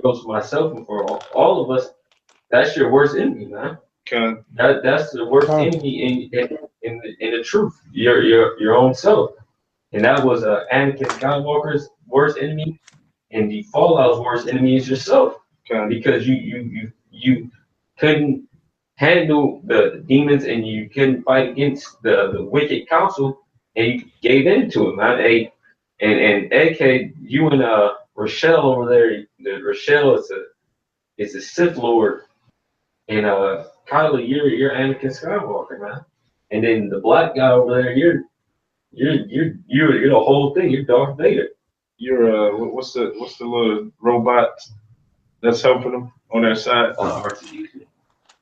[SPEAKER 6] goes for myself and for all of us, that's your worst enemy, man.
[SPEAKER 2] Okay.
[SPEAKER 6] That's the worst enemy in the truth, your own self. And that was Anakin Skywalker's worst enemy, and the Fallout's worst enemy is yourself.
[SPEAKER 2] Okay.
[SPEAKER 6] Because you couldn't handle the demons and you couldn't fight against the wicked council, and you gave in to it, man. Hey, and AK, you and Rochelle over there, Rochelle is a Sith Lord, and Kylie, you're Anakin Skywalker, man. And then the black guy over there, you're the whole thing. You're Darth Vader.
[SPEAKER 2] You're what's the little robot that's helping them on their side?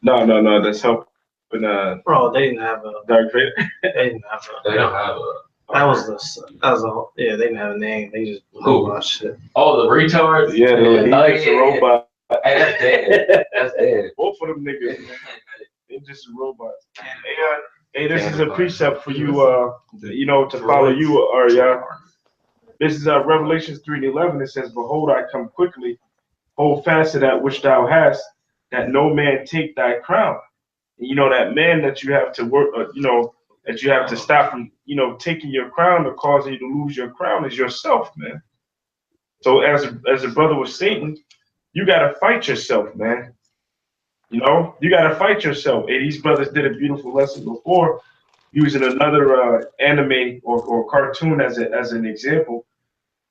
[SPEAKER 2] No, that's helping.
[SPEAKER 1] Bro, they didn't have a.
[SPEAKER 2] Darth Vader.
[SPEAKER 1] They didn't have a.
[SPEAKER 6] They don't have a.
[SPEAKER 1] Yeah, they didn't have a name. They just robot shit.
[SPEAKER 6] Oh, the retards.
[SPEAKER 2] Yeah, he's just a robot.
[SPEAKER 6] Hey, that's dead. That's dead.
[SPEAKER 2] Both of them niggas, man. They're just robots. Hey, this is a precept for you, to follow you, Arya. This is Revelations 3:11. It says, "Behold, I come quickly. Hold fast to that which thou hast, that no man take thy crown." And that man that you have to work, that you have to stop from, taking your crown or causing you to lose your crown is yourself, man. So as a brother with Satan, you gotta fight yourself, man. You gotta fight yourself. Hey, these brothers did a beautiful lesson before, using another anime or cartoon as an example.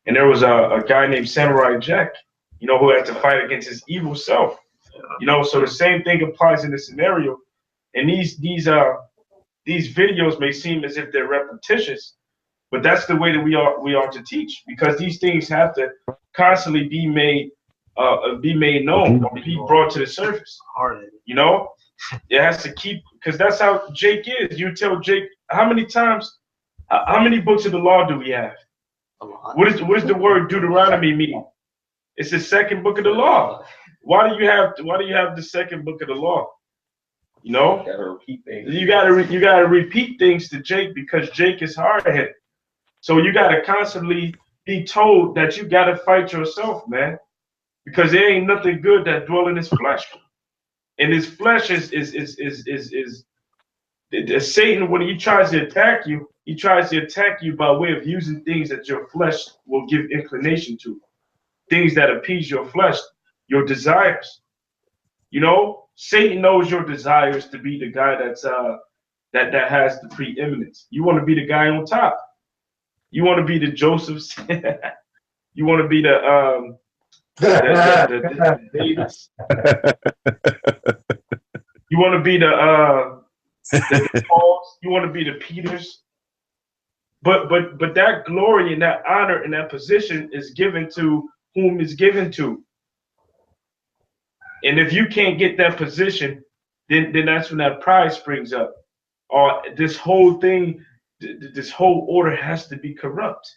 [SPEAKER 2] And there was a guy named Samurai Jack, who had to fight against his evil self. So the same thing applies in this scenario. And these videos may seem as if they're repetitious, but that's the way that we are to teach, because these things have to constantly be made known or be brought to the surface. It has to keep, because that's how Jake is. You tell Jake, how many books of the law do we have? What does the word Deuteronomy mean? It's the second book of the law. Why do you have the second book of the law? You gotta repeat things. You gotta repeat things to Jake, because Jake is hard-headed. So you gotta constantly be told that you gotta fight yourself, man, because there ain't nothing good that dwell in his flesh. And his flesh is Satan. When he tries to attack you, he tries to attack you by way of using things that your flesh will give inclination to, things that appease your flesh, your desires. Satan knows your desires to be the guy that has the preeminence. You want to be the guy on top. You want to be the Josephs. You want to be the Davids. You want to be the Pauls. You want to be the Peters. But that glory and that honor and that position is given to whom is given to. And if you can't get that position, then that's when that pride springs up. Or this whole thing, this whole order has to be corrupt.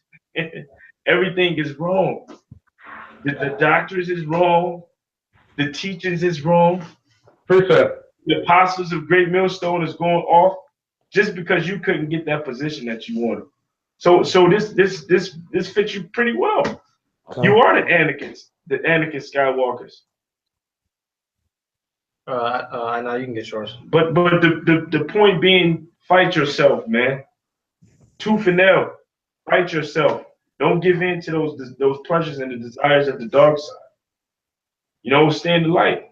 [SPEAKER 2] Everything is wrong. The doctors is wrong. The teachings is wrong.
[SPEAKER 5] Precept.
[SPEAKER 2] The apostles of Great Millstone is going off just because you couldn't get that position that you wanted. So this fits you pretty well. You are the Anakin Skywalkers.
[SPEAKER 1] I know you can get yours.
[SPEAKER 2] But the point being, fight yourself, man. Tooth and nail, fight yourself. Don't give in to those pleasures and the desires of the dark side. Stay in the light.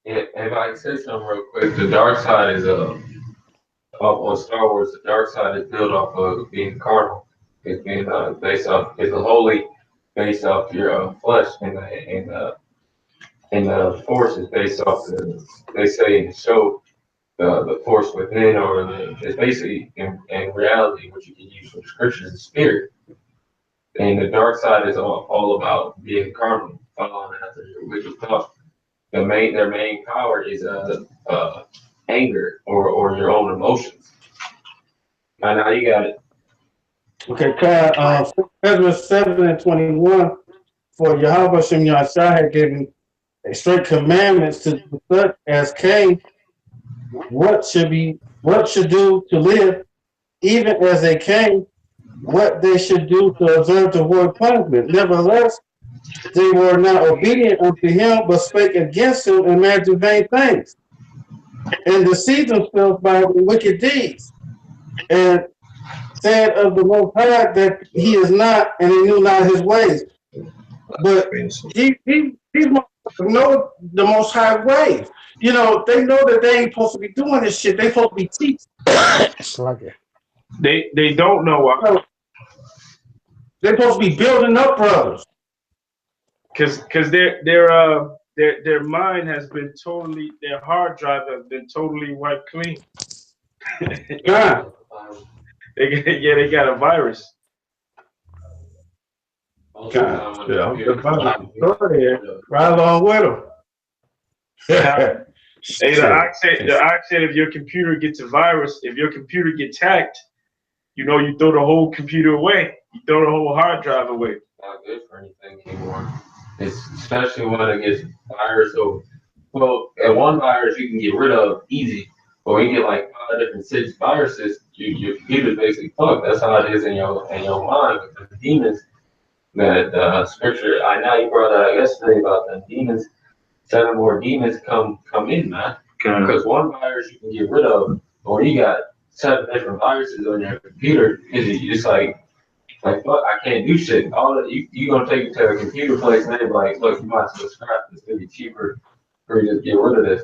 [SPEAKER 6] If I can say something real quick, the dark side is on Star Wars. The dark side is built off of being carnal. It's being based off. It's a holy based off your flesh, and the force is based off the. They say in the show the force within, or it's basically in reality what you can use from scriptures is spirit. And the dark side is all about being carnal, following after your wicked thoughts. Their main power is anger or your own emotions. Now you got it.
[SPEAKER 3] Okay, Ezra 7:21. For Yahweh Shem Yahshua had given strict commandments to such as came, what should do to live, even as they came, what they should do to observe to avoid punishment. Nevertheless, they were not obedient unto him, but spake against him and imagined vain things, and deceived themselves by wicked deeds, and said of the Most High that he is not, and he knew not his ways. But these know the Most High ways. You know, they know that they ain't supposed to be doing this shit. They supposed to be teaching.
[SPEAKER 2] They don't know why.
[SPEAKER 3] They're supposed to be building up brothers.
[SPEAKER 2] Because their mind has been totally, their hard drive has been totally wiped clean.
[SPEAKER 3] Yeah.
[SPEAKER 2] They got a virus.
[SPEAKER 3] God. Yeah. Right along with them.
[SPEAKER 2] Hey, the ox said if your computer gets a virus, if your computer gets hacked, you know, you throw the whole computer away. You throw the whole hard drive away.
[SPEAKER 6] Not good for anything anymore. It's especially when it gets virus. So, well, at one virus you can get rid of easy, but when you get like 5 different 6 viruses, your computer's basically fucked. That's how it is in your mind with the demons. That scripture. I know you brought that up yesterday about the demons. 7 more demons come in, man. Because one virus you can get rid of, or you got 7 different viruses on your computer. It's like fuck, I can't do shit. All that you gonna take it to a computer place and they're like, look, you might as well scrap this. It's gonna be cheaper for you to just get rid of this,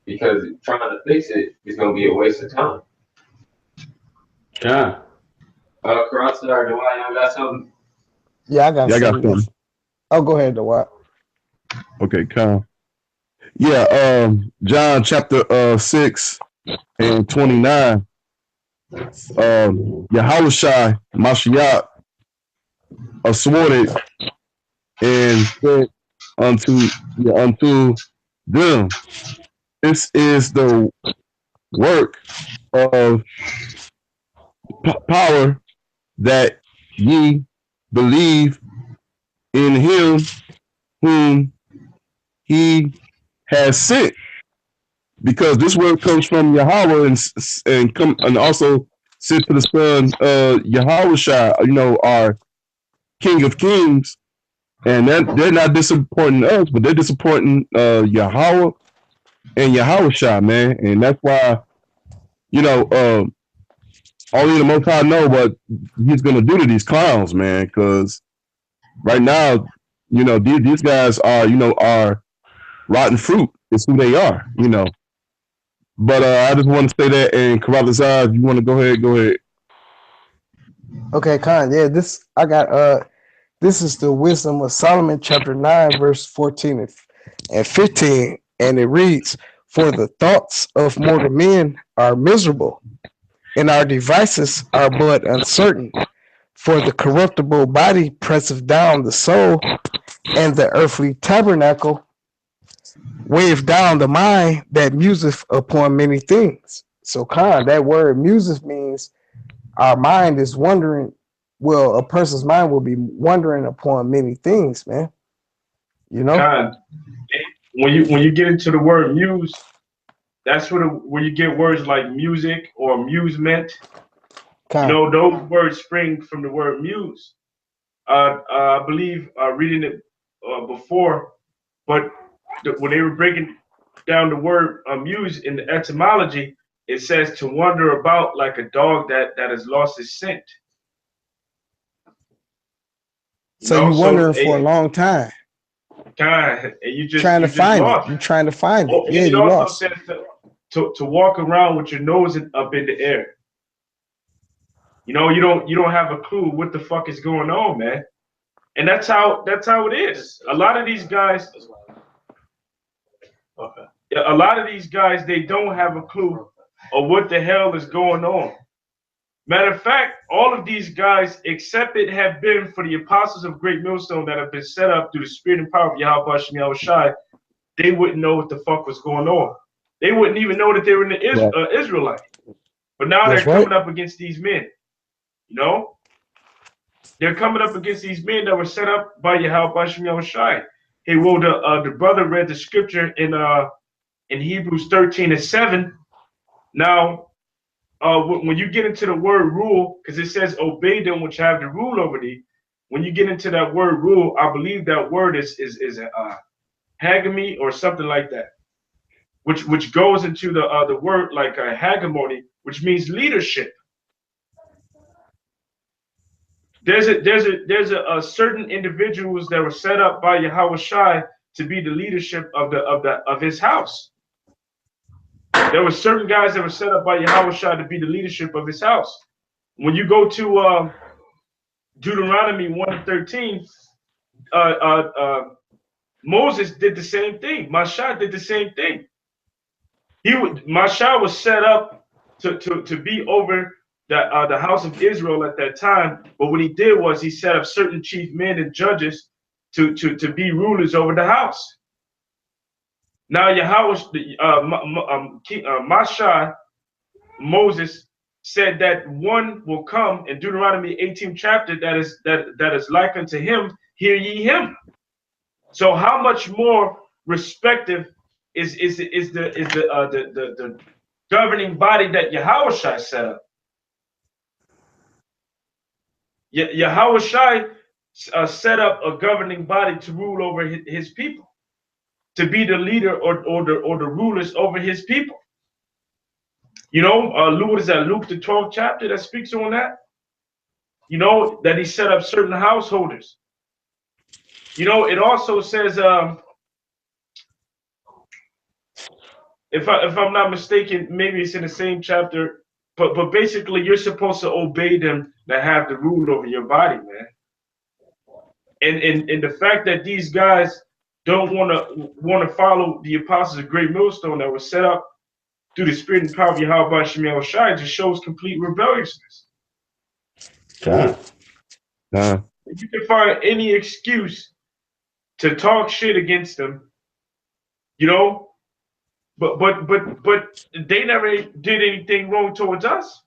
[SPEAKER 6] because trying to fix it is gonna be a waste of time.
[SPEAKER 3] Yeah.
[SPEAKER 6] Karate or Dwight, you got something?
[SPEAKER 4] Yeah, I got
[SPEAKER 5] something.
[SPEAKER 4] Oh, go ahead, Dwight.
[SPEAKER 5] Okay, Kyle. Yeah, John chapter 6 and 29. Yahushua Mashiach swore and said unto them, this is the work of power, that ye believe in him whom he has sent. Because this word comes from Yahweh and also sent to the son Yahushua, you know, our King of Kings. And they're not disappointing us, but they're disappointing Yahweh and Yahushua, man. And that's why, you know, only the Most High know what he's gonna do to these clowns, man. Because right now, you know, these guys are, you know, are rotten fruit. It's who they are, you know. But I just want to say that, and Karatazar, if you want to go ahead.
[SPEAKER 4] Okay, Khan. Yeah, this is the Wisdom of Solomon, chapter 9, verse 14 and 15, and it reads, "For the thoughts of mortal men are miserable, and our devices are but uncertain. For the corruptible body presseth down the soul, and the earthly tabernacle weigheth down the mind that museth upon many things." So, Khan, that word museth means our mind is wondering. Well, a person's mind will be wondering upon many things, man. You know?
[SPEAKER 2] Khan, when you get into the word muse, that's where you get words like music or amusement.
[SPEAKER 4] Khan.
[SPEAKER 2] You know, those words spring from the word muse. I believe reading it before, but when they were breaking down the word muse in the etymology, it says to wander about like a dog that has lost his scent.
[SPEAKER 4] So you wondering for a long time.
[SPEAKER 2] God, and you just
[SPEAKER 4] trying to
[SPEAKER 2] just
[SPEAKER 4] find it.
[SPEAKER 2] lost.
[SPEAKER 4] You're trying to find it.
[SPEAKER 2] Oh,
[SPEAKER 4] Yeah,
[SPEAKER 2] it
[SPEAKER 4] you
[SPEAKER 2] also
[SPEAKER 4] lost.
[SPEAKER 2] says to walk around with your nose up in the air. You know, you don't have a clue what the fuck is going on, man. And that's how it is. A lot of these guys,
[SPEAKER 1] Okay.
[SPEAKER 2] a lot of these guys, they don't have a clue of what the hell is going on. Matter of fact, all of these guys, except it have been for the apostles of Great Millstone that have been set up through the spirit and power of Yahweh Hashem Yahushai, they wouldn't know what the fuck was going on. They wouldn't even know that they were in the Israelite. But now
[SPEAKER 4] That's
[SPEAKER 2] they're
[SPEAKER 4] right.
[SPEAKER 2] coming up against these men. You know? They're coming up against these men that were set up by Yahweh Hashem Yahushai. Hey, well, the brother read the scripture in Hebrews 13:7. Now, when you get into the word rule, because it says obey them which have the rule over thee. When you get into that word rule, I believe that word is hagami or something like that, which goes into the word like a hegemony, which means leadership. There's a certain individuals that were set up by Yahweh Shai to be the leadership of his house. There were certain guys that were set up by Yahweh Shai to be the leadership of his house. When you go to Deuteronomy 1:13, Moses did the same thing. Mashah did the same thing. Mashah was set up to be over the house of Israel at that time, but what he did was he set up certain chief men and judges to be rulers over the house. Now Yahweh, Mashah, Moses said that one will come in Deuteronomy 18th chapter that is like unto him. Hear ye him. So how much more respective is the governing body that Yahweh Shai set up? Yahweh Shai set up a governing body to rule over his people, to be the leader or the rulers over his people. You know, Luke the 12th chapter that speaks on that. You know, that he set up certain householders. You know, it also says, if I'm not mistaken, maybe it's in the same chapter, but basically you're supposed to obey them that have the rule over your body, man. And the fact that these guys don't want to follow the apostles of Great Millstone that were set up through the spirit and power of Yahweh Hashem Yahushai just shows complete rebelliousness.
[SPEAKER 5] God.
[SPEAKER 2] You can find any excuse to talk shit against them, you know, but they never did anything wrong towards us.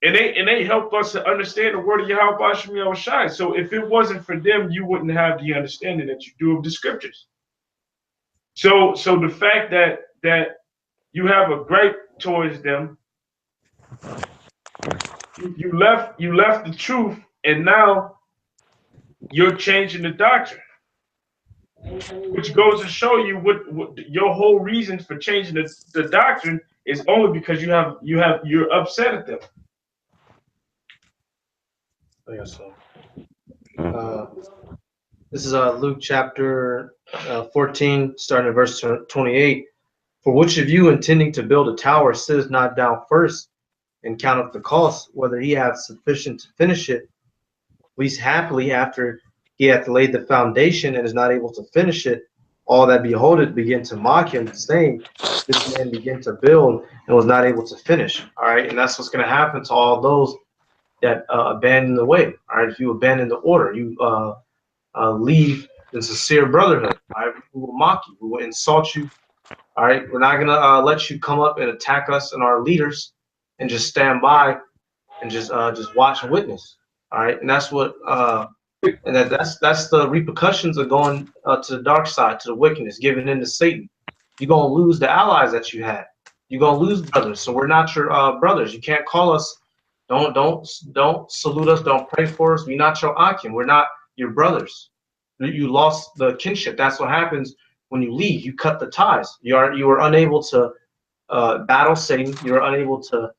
[SPEAKER 2] And they helped us to understand the word of Yahweh Hashem Yahushai. So if it wasn't for them, you wouldn't have the understanding that you do of the scriptures. So the fact that you have a gripe towards them, you left the truth, and now you're changing the doctrine, which goes to show you what your whole reason for changing the doctrine is only because you're upset at them.
[SPEAKER 1] I guess so. This is Luke chapter 14, starting at verse 28. For which of you intending to build a tower sitteth not down first and counteth the cost, whether he hath sufficient to finish it? Least happily after he hath laid the foundation and is not able to finish it, all that behold it begin to mock him, saying, this man began to build and was not able to finish. All right, and that's what's going to happen to all those that abandon the way. All right, if you abandon the order, you leave the sincere brotherhood. All right, we will mock you, we will insult you. All right, we're not gonna let you come up and attack us and our leaders, and just stand by and just watch and witness. All right, and that's what and that's the repercussions of going to the dark side, to the wickedness, giving in to Satan. You're gonna lose the allies that you had. You're gonna lose brothers. So we're not your brothers. You can't call us. Don't salute us. Don't pray for us. We're not your akim. We're not your brothers. You lost the kinship. That's what happens when you leave. You cut the ties. You were unable to battle Satan. You were unable to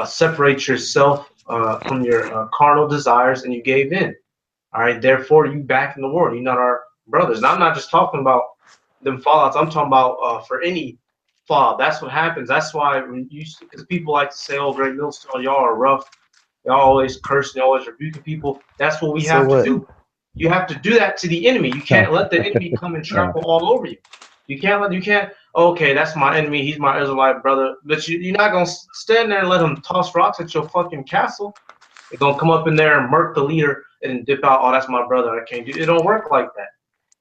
[SPEAKER 1] separate yourself from your carnal desires, and you gave in. All right, therefore you back in the world. You're not our brothers. And I'm not just talking about them fallouts. I'm talking about for any fall. That's what happens. That's why when you, because people like to say, "Oh, Great Millstone, y'all are rough. Y'all always cursing, y'all always rebuking people." That's what we
[SPEAKER 4] So
[SPEAKER 1] have to
[SPEAKER 4] what?
[SPEAKER 1] do. You have to do that to the enemy. You can't let the enemy come and trample all over you. You can't. Okay, that's my enemy. He's my Israelite brother. But you're not gonna stand there and let him toss rocks at your fucking castle. They're gonna come up in there and murk the leader and dip out. Oh, that's my brother. I can't do. It don't work like that.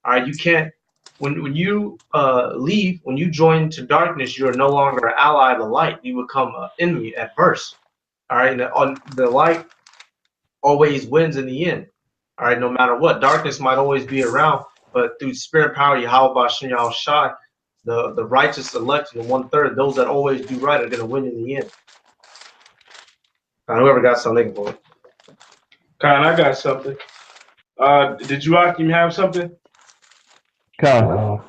[SPEAKER 1] All right, you can't. When you leave, when you join to darkness, you are no longer an ally of the light. You become an enemy at first. All right, and on the light always wins in the end. All right, no matter what, darkness might always be around, but through spirit power, Yahweh Bashem Yahweh Shai, the righteous elect, and the 1/3, those that always do right are going to win in the end. Whoever got something for it.
[SPEAKER 2] Khan, I got something. Did you Akim have something?
[SPEAKER 5] Con.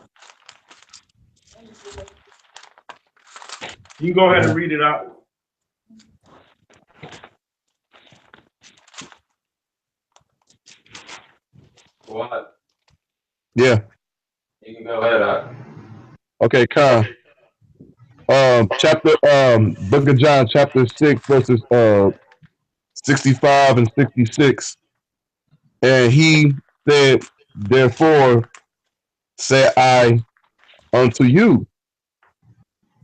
[SPEAKER 2] You can go ahead and read it out.
[SPEAKER 6] What?
[SPEAKER 5] Yeah.
[SPEAKER 6] You can go ahead.
[SPEAKER 5] Okay, Con. Book of John, chapter 6, verses 65 and 66. And he said, therefore say I unto you,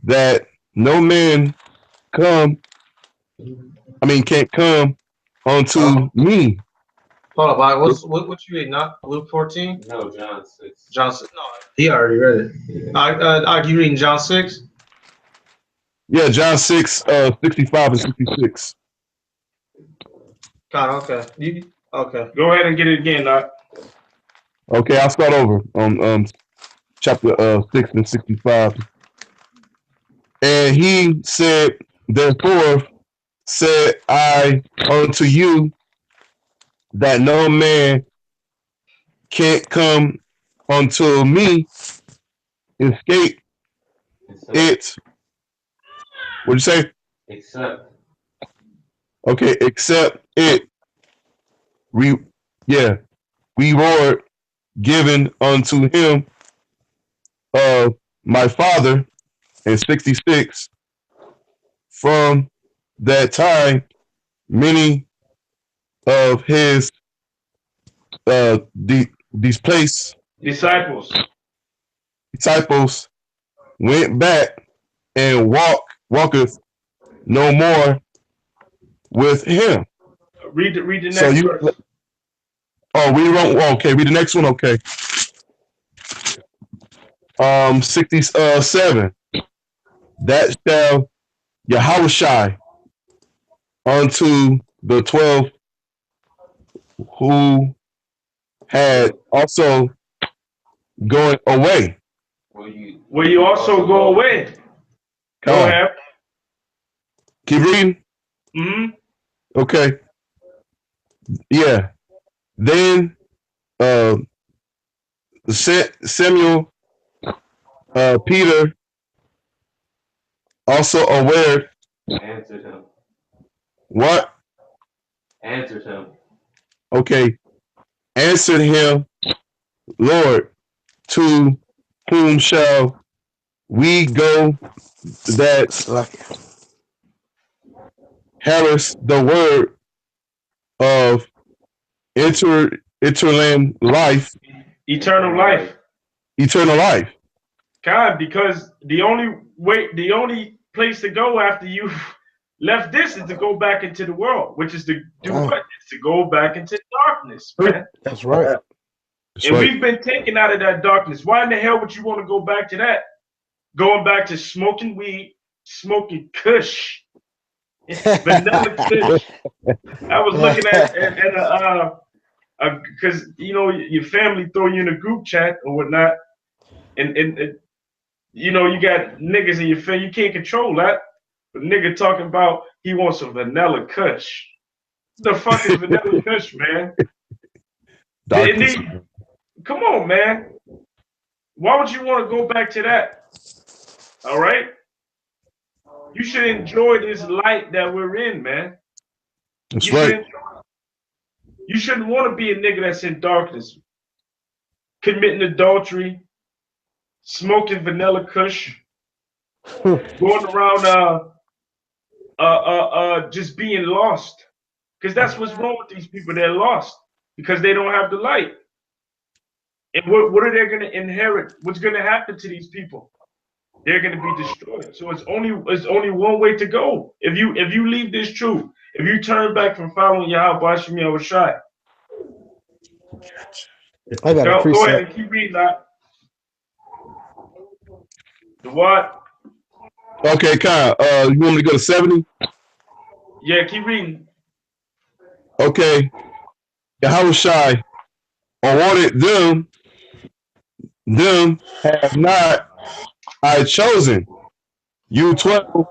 [SPEAKER 5] that no man can't come unto me.
[SPEAKER 1] Hold up, what you read? Not Luke 14?
[SPEAKER 6] No, John 6.
[SPEAKER 1] John 6? No, he already read it. You reading John 6?
[SPEAKER 5] Yeah, John 6, 65 and 66.
[SPEAKER 1] God, okay. Okay.
[SPEAKER 2] Go ahead and get it again, Doc.
[SPEAKER 5] Okay, I'll start over on chapter 6 and 65. And he said, therefore said I unto you, that no man can't come unto me, escape it. What'd you say?
[SPEAKER 6] Except.
[SPEAKER 5] Okay, except it reward given unto him of my Father. And 66, from that time many of his disciples went back and walketh no more with him.
[SPEAKER 2] Read the next verse.
[SPEAKER 5] Read the next one. Okay. 67. That shall Yahushai unto the 12 who had also going away.
[SPEAKER 2] Will you also go away? Go ahead.
[SPEAKER 5] Keep reading.
[SPEAKER 2] Mm-hmm.
[SPEAKER 5] Okay. Yeah. Then Samuel, Peter, also aware.
[SPEAKER 6] Answered him.
[SPEAKER 5] What?
[SPEAKER 6] Answered him.
[SPEAKER 5] Okay. Answered him, Lord, to whom shall we go that harass the word of eternal life?
[SPEAKER 2] Eternal life.
[SPEAKER 5] Eternal life.
[SPEAKER 2] God, because the only place to go after you left this is to go back into the world, which is to do what? It's to go back into darkness, man.
[SPEAKER 4] That's right.
[SPEAKER 2] We've been taken out of that darkness. Why in the hell would you want to go back to that? Going back to smoking weed, smoking kush, vanilla kush. I was looking at because your family throw you in a group chat or whatnot, and you got niggas in your family, you can't control that. But nigga talking about he wants some vanilla kush. What the fuck is vanilla kush, man? Come on, man. Why would you want to go back to that? All right? You should enjoy this light that we're in, man.
[SPEAKER 5] That's right.
[SPEAKER 2] You shouldn't want to be a nigga that's in darkness, committing adultery, smoking vanilla kush, going around just being lost. Because that's what's wrong with these people. They're lost because they don't have the light. And what are they going to inherit? What's going to happen to these people? They're going to be destroyed. So it's only one way to go. If you leave this truth, if you turn back from following Yahweh Bashim Yahushai,
[SPEAKER 4] I got a
[SPEAKER 2] go ahead
[SPEAKER 4] precept.
[SPEAKER 2] and keep reading that. The what?
[SPEAKER 5] Okay, Kyle. You want me to go to 70?
[SPEAKER 2] Yeah, keep reading.
[SPEAKER 5] Okay. Yahushai awarded them have not I chosen you 12,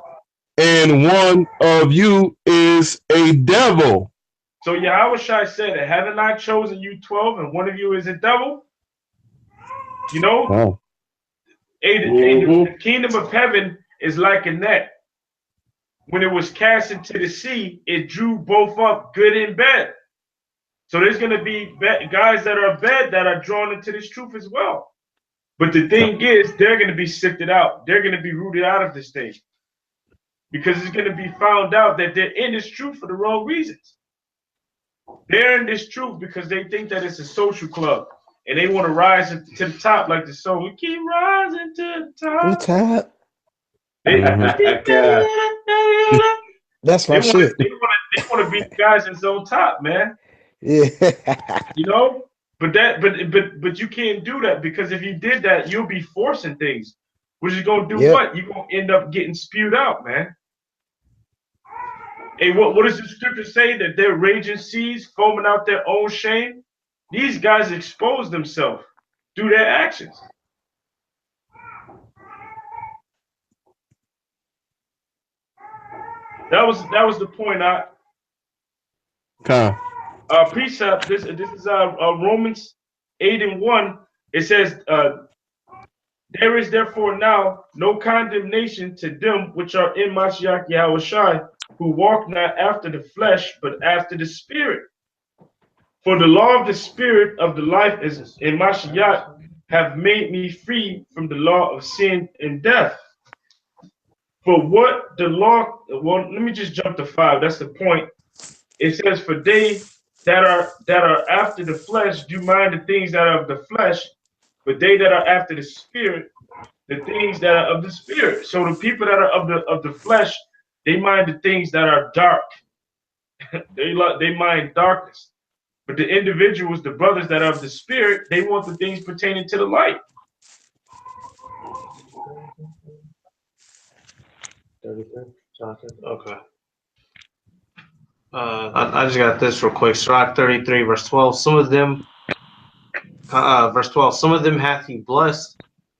[SPEAKER 5] and one of you is a devil.
[SPEAKER 2] So Yahushai said, haven't I chosen you 12 and one of you is a devil? You know,
[SPEAKER 5] Oh.
[SPEAKER 2] the kingdom of heaven is like a net. When it was cast into the sea, it drew both up, good and bad. So there's going to be guys that are bad that are drawn into this truth as well. But the thing is, they're going to be sifted out. They're going to be rooted out of this thing. Because it's going to be found out that they're in this truth for the wrong reasons. They're in this truth because they think that it's a social club. And they want to rise to the top like the song. We keep rising to the top.
[SPEAKER 4] That's my shit.
[SPEAKER 2] They want to be the guys that's on top, man.
[SPEAKER 4] Yeah.
[SPEAKER 2] You know? But you can't do that, because if you did that, you'll be forcing things. Which is gonna do what? You're gonna end up getting spewed out, man. Hey, what does the scripture say? That they're raging seas, foaming out their own shame? These guys expose themselves through their actions. That was the point. Precept. This is Romans 8:1. It says, there is therefore now no condemnation to them which are in Mashiach Yahushai, who walk not after the flesh, but after the Spirit. For the law of the Spirit of the life is in Mashiach have made me free from the law of sin and death. For what the law, well, let me just jump to 5. That's the point. It says, for they that are after the flesh do mind the things that are of the flesh, but they that are after the Spirit, the things that are of the Spirit. So the people that are of the flesh, they mind the things that are dark. they mind darkness. But the individuals, the brothers that are of the Spirit, they want the things pertaining to the light.
[SPEAKER 1] Okay. I just got this real quick. Sirach 33, verse 12. Some of them, verse 12. Some of them hath he blessed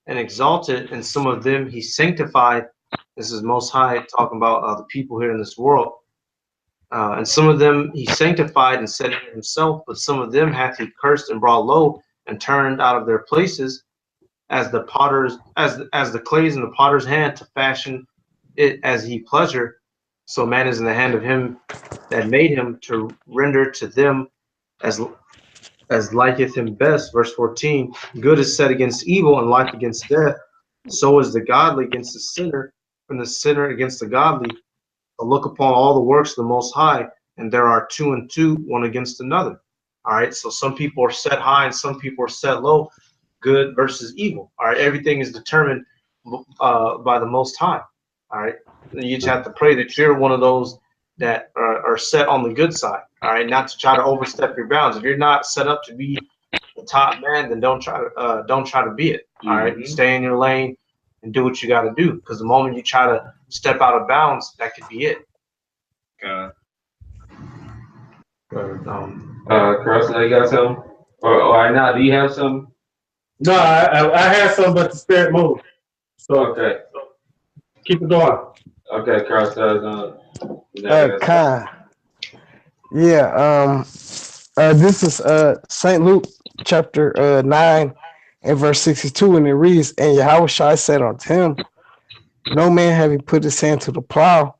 [SPEAKER 1] and exalted, and some of them he sanctified. This is Most High talking about the people here in this world. And some of them he sanctified and set in himself, but some of them hath he cursed and brought low and turned out of their places, as the potter's as the clays in the potter's hand to fashion it as he pleasure. So man is in the hand of him that made him to render to them as liketh him best. Verse 14. Good is set against evil, and life against death. So is the godly against the sinner, and the sinner against the godly. But look upon all the works of the Most High, and there are 2 and 2, one against another. All right, so some people are set high and some people are set low, good versus evil. All right, everything is determined by the Most High. All right, you just have to pray that you're one of those that are set on the good side. All right, not to try to overstep your bounds. If you're not set up to be the top man, then don't try to be it. All right, stay in your lane and do what you got to do. Because the moment you try to step out of bounds, that could be it.
[SPEAKER 6] Carson, you got some? Or now, do you have some?
[SPEAKER 3] No, I had some, but the spirit moved. So
[SPEAKER 6] Okay.
[SPEAKER 3] keep it going.
[SPEAKER 6] Okay, Carson.
[SPEAKER 4] Khan. Yeah. This is St. Luke chapter 9 and verse 62, and it reads, and Yahushua said unto him, no man having put his hand to the plow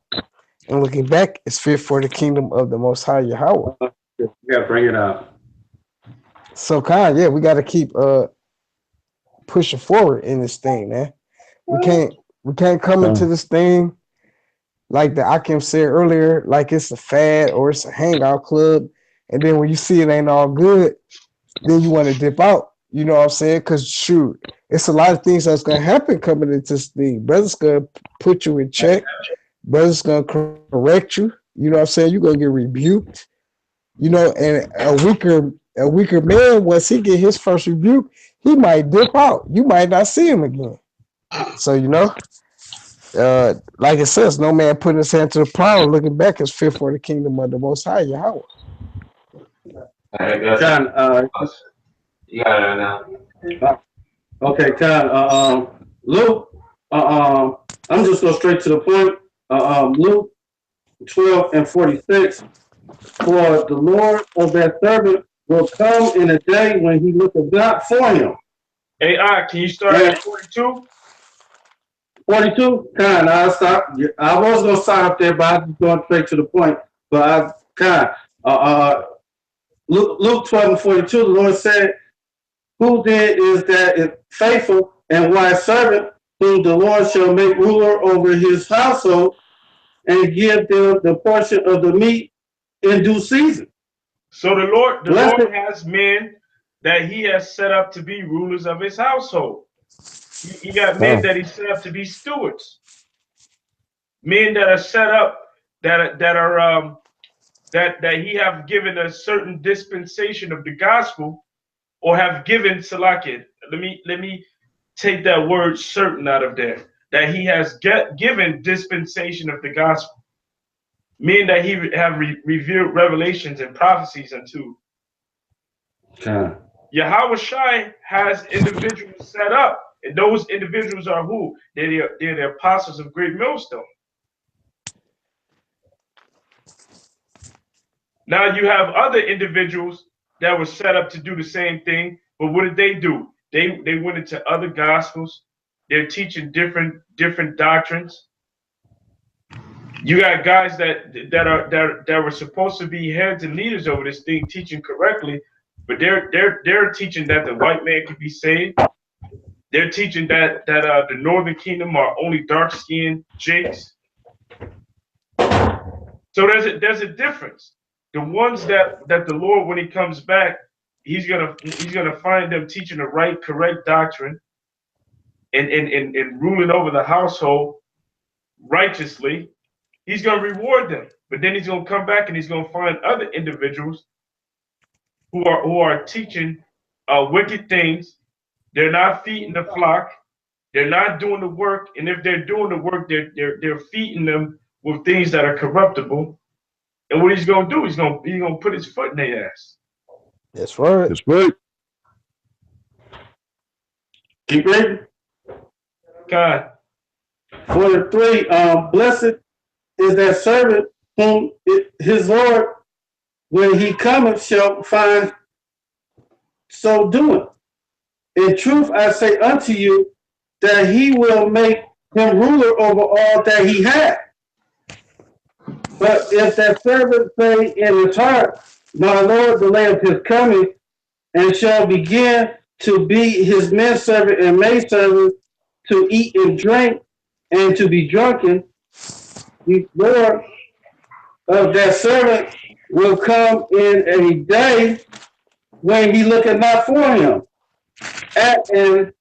[SPEAKER 4] and looking back is fit for the kingdom of the Most High Yahweh.
[SPEAKER 3] You gotta bring it out.
[SPEAKER 4] So kind, yeah, we got to keep pushing forward in this thing, man. We can't come into this thing like the Akim said earlier, like it's a fad or it's a hangout club, and then when you see it ain't all good, then you want to dip out. You know what I'm saying? Because shoot, it's a lot of things that's gonna happen coming into this thing. Brother's gonna put you in check. Brother's gonna correct you. You know what I'm saying? You're gonna get rebuked. You know, and a weaker man, once he get his first rebuke, he might dip out. You might not see him again. So you know, like it says, no man putting his hand to the plow and looking back is fit for the kingdom of the Most High Yahweh.
[SPEAKER 3] John,
[SPEAKER 6] You got it now.
[SPEAKER 3] okay, John. Luke. I'm just going straight to the point. Luke 12:46. For the Lord of that servant will come in a day when he looketh not for him.
[SPEAKER 2] Hey, can you start at 42?
[SPEAKER 3] 42? Kind, I'll stop. I was going to start up there, but I'm going straight to the point. But Luke 12:42, the Lord said, who then is that is faithful and wise servant whom the Lord shall make ruler over his household and give them the portion of the meat in due season?
[SPEAKER 2] So the Lord has men that he has set up to be rulers of his household. He got men that he set up to be stewards. Men that are set up that he have given a certain dispensation of the gospel, or have given Salakia. Let me take that word certain out of there. That he has given dispensation of the gospel. Men that he have revealed revelations and prophecies unto. Yahweh Shai has individuals set up, and those individuals are who? They're the apostles of Great Millstone. Now you have other individuals that were set up to do the same thing, but what did they do? They went into other gospels. They're teaching different doctrines. You got guys that were supposed to be heads and leaders over this thing, teaching correctly, but they're teaching that the white man can be saved. They're teaching that the Northern Kingdom are only dark-skinned Jakes. So there's a difference. The ones that the Lord, when he comes back, he's gonna find them teaching the right, correct doctrine, and ruling over the household righteously. He's gonna reward them, but then he's gonna come back and he's gonna find other individuals who are teaching wicked things. They're not feeding the flock. They're not doing the work, and if they're doing the work, they're feeding them with things that are corruptible. And what he's gonna do? He's gonna put his foot in their ass.
[SPEAKER 4] That's right.
[SPEAKER 5] That's right.
[SPEAKER 3] Keep reading.
[SPEAKER 2] God.
[SPEAKER 3] 43. Blessed is that servant whom his Lord, when he cometh, shall find so doing. In truth, I say unto you that he will make him ruler over all that he hath. But if that servant say in his heart, my Lord delayeth his coming, and shall begin to be his manservant and maidservant, to eat and drink, and to be drunken, the Lord of that servant will come in a day when he looketh not for him, at an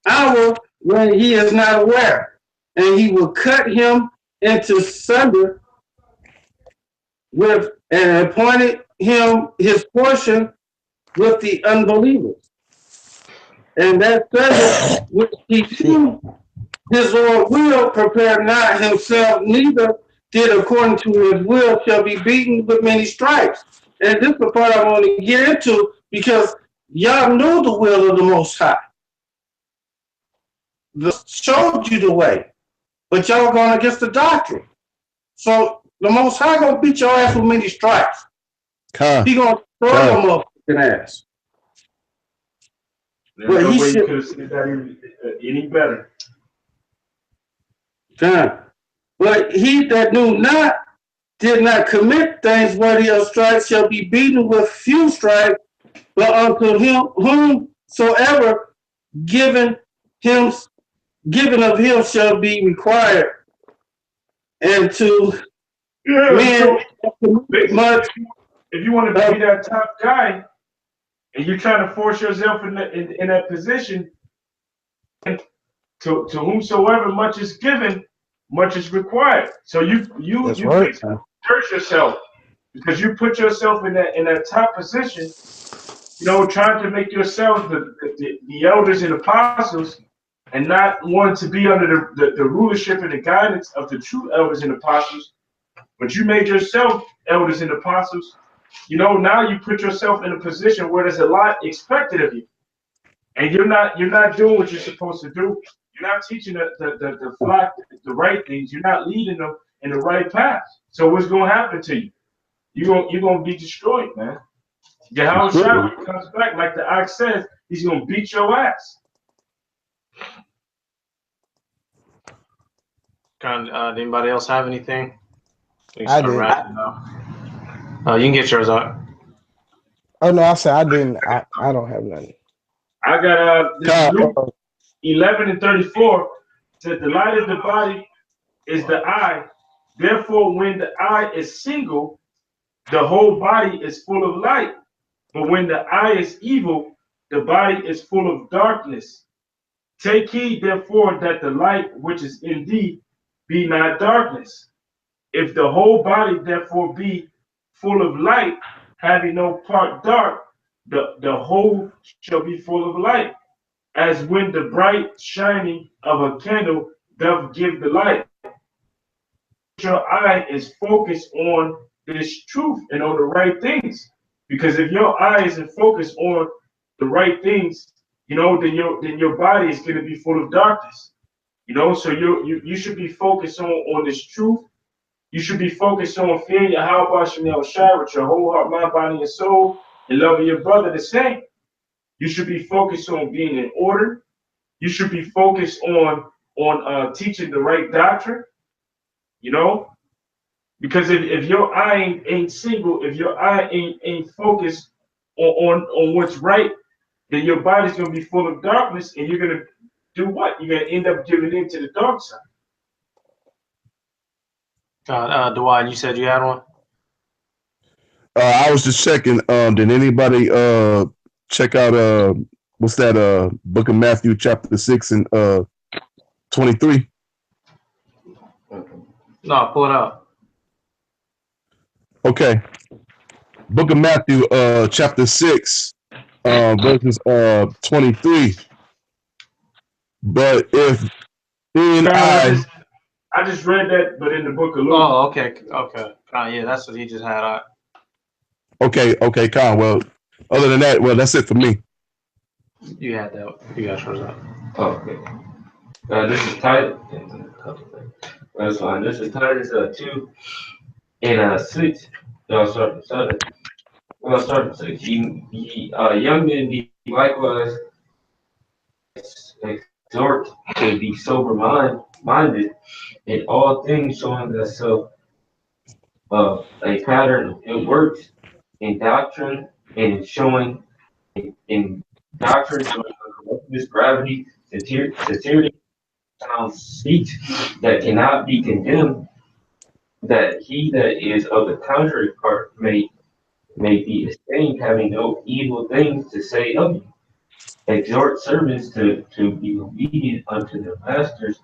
[SPEAKER 3] hour when he is not aware, and he will cut him into sunder with, and appointed him his portion with the unbelievers. And that servant which he knew his Lord will prepare not himself, neither did according to his will, shall be beaten with many stripes. And this is the part I want to get into, because y'all know the will of the Most High. Showed you the way, but y'all going against the doctrine. So the Most High gonna beat your ass with many stripes. He gonna throw your motherfucking ass.
[SPEAKER 2] But he could have said that any better.
[SPEAKER 3] But he that knew not did not commit things worthy of stripes shall be beaten with few stripes, but unto him whomsoever given of him shall be required. And to men much.
[SPEAKER 2] If you want to be that top guy, and you're trying to force yourself in that position, to whomsoever much is given, much is required. So you
[SPEAKER 4] right.
[SPEAKER 2] hurt yourself because you put yourself in that top position, trying to make yourself the elders and apostles, and not wanting to be under the rulership and the guidance of the true elders and apostles, but you made yourself elders and apostles. Now you put yourself in a position where there's a lot expected of you, and you're not doing what you're supposed to do. You're not teaching the flock the right things. You're not leading them in the right path. So what's going to happen to you? You're going to be destroyed, man. Yahushua, when he comes back, like the ox says, he's going to beat your ass.
[SPEAKER 1] Did anybody else have anything?
[SPEAKER 4] I did.
[SPEAKER 1] You can get yours out.
[SPEAKER 4] Oh no, I said I didn't. I don't have nothing.
[SPEAKER 2] I got Luke 11:34 said the light of the body is the eye. Therefore, when the eye is single, the whole body is full of light. But when the eye is evil, the body is full of darkness. Take heed, therefore, that the light which is in thee be not darkness. If the whole body, therefore, be full of light, having no part dark, the whole shall be full of light, as when the bright shining of a candle doth give the light. Your eye is focused on this truth and on the right things. Because if your eye isn't focused on the right things, then your body is going to be full of darkness. So you should be focused on this truth. You should be focused on fearing Yahweh Shem Shai with your whole heart, mind, body, and soul, and loving your brother the same. You should be focused on being in order. You should be focused on teaching the right doctrine. Because if your eye ain't single, if your eye ain't focused on what's right, then your body's gonna be full of darkness, and you're gonna do what? You're gonna end up giving in to the dark side.
[SPEAKER 1] Dwight, you said you had one?
[SPEAKER 5] I was just checking. Did anybody check out what's that book of Matthew chapter 6 and 23?
[SPEAKER 1] No, pull it up.
[SPEAKER 5] Okay. Book of Matthew chapter 6 verses 23. But if in
[SPEAKER 2] I just read that, but in the book of Luke.
[SPEAKER 1] Oh, okay. Yeah, that's what he just had.
[SPEAKER 5] Okay, Con. Well, other than that, that's it for me.
[SPEAKER 1] You had that. You got yours up.
[SPEAKER 6] Okay. This is Titus. That's fine. This is Titus 2 and 6. Y'all start from 7. Well, start from 6. Young men be likewise exhort to be sober-minded in all things, showing thyself a pattern in works, in doctrine, and showing in doctrine, showing correctness, gravity, sincerity, sound speech that cannot be condemned, that he that is of the contrary part may be esteemed, having no evil things to say of you. Exhort servants to be obedient unto their masters,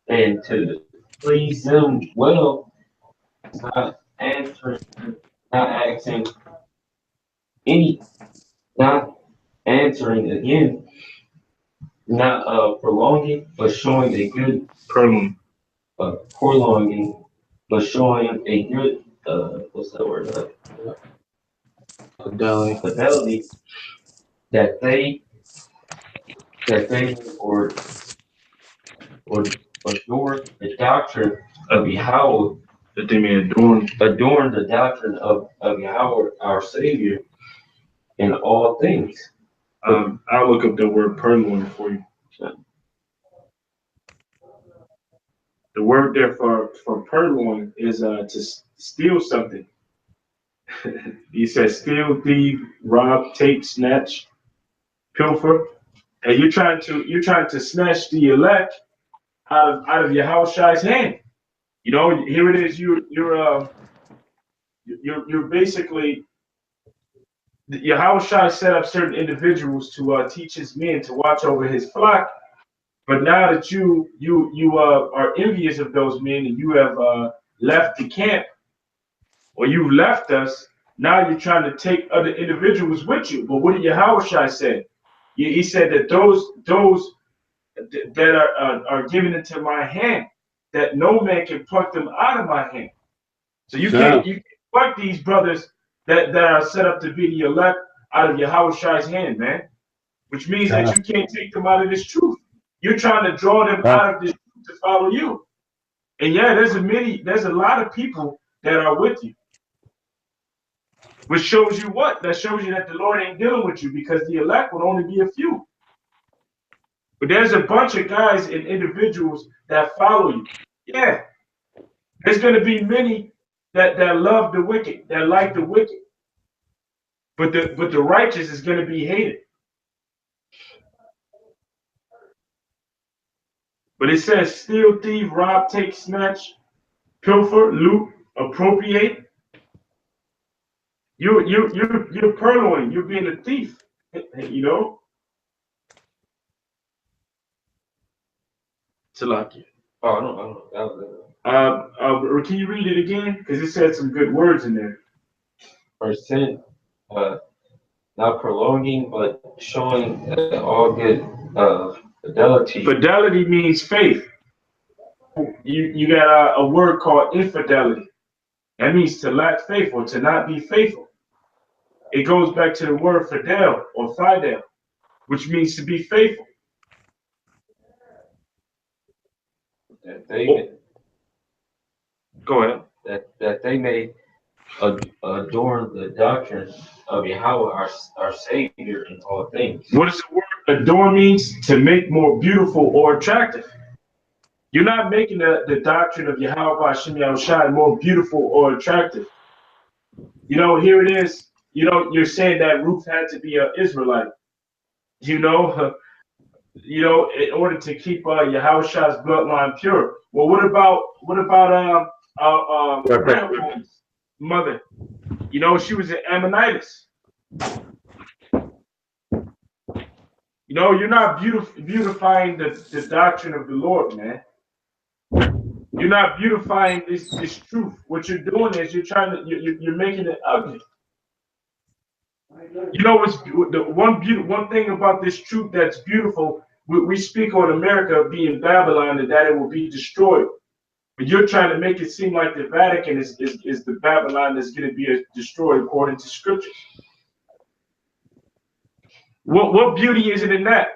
[SPEAKER 6] and to please them well, not answering again, not prolonging, but showing a good prolonging, but showing a good what's that word? Fidelity, that they or adore the doctrine of Yahweh,
[SPEAKER 2] That they may adorn
[SPEAKER 6] the doctrine of Yahweh our Savior in all things.
[SPEAKER 2] I'll look up the word purloin for you. The word there for purloin is steal something. He says steal, thief, rob, take, snatch, pilfer, and you're trying to snatch the elect out of Yahweh's hand. You know, here it is. You're basically Yahweh set up certain individuals to teach his men to watch over his flock. But now that you are envious of those men and you have left the camp, or you've left us, now you're trying to take other individuals with you. But what did Yahweh say? He said that those that are given into my hand, that no man can pluck them out of my hand. So you can't pluck these brothers that are set up to be the elect out of Yahweh's hand, man. Which means that you can't take them out of this truth. You're trying to draw them out of this truth to follow you. And yeah, there's a lot of people that are with you. Which shows you what? That shows you that the Lord ain't dealing with you, because the elect would only be a few. But there's a bunch of guys and individuals that follow you. Yeah. There's going to be many that love the wicked, that like the wicked. But the righteous is going to be hated. But it says steal, thief, rob, take, snatch, pilfer, loot, appropriate. You're purloining. You're being a thief. You know. Salakia.
[SPEAKER 6] Oh, I don't.
[SPEAKER 2] Can you read it again? Because it said some good words in there.
[SPEAKER 6] Verse 10, not prolonging, but showing all good fidelity.
[SPEAKER 2] Fidelity means faith. You got a word called infidelity. That means to lack faith or to not be faithful. It goes back to the word fidel or fidel, which means to be faithful.
[SPEAKER 6] That they
[SPEAKER 2] Go ahead.
[SPEAKER 6] That they may adorn the doctrine of Yahweh, our Savior, in all things.
[SPEAKER 2] What does the word adorn means? To make more beautiful or attractive. You're not making the doctrine of Yahweh Hashem Yahushua more beautiful or attractive. You know, here it is. You know, you're saying that Ruth had to be an Israelite. You know, in order to keep Yahweh's bloodline pure. Well, what about grandmother's mother? You know, she was an Ammonitess. You know, you're not beautifying the doctrine of the Lord, man. You're not beautifying this truth. What you're doing is you're making it ugly. You know, it's the one thing about this truth that's beautiful. We speak on America being Babylon and that it will be destroyed. But you're trying to make it seem like the Vatican is the Babylon that's going to be destroyed according to scriptures. What beauty is it in that?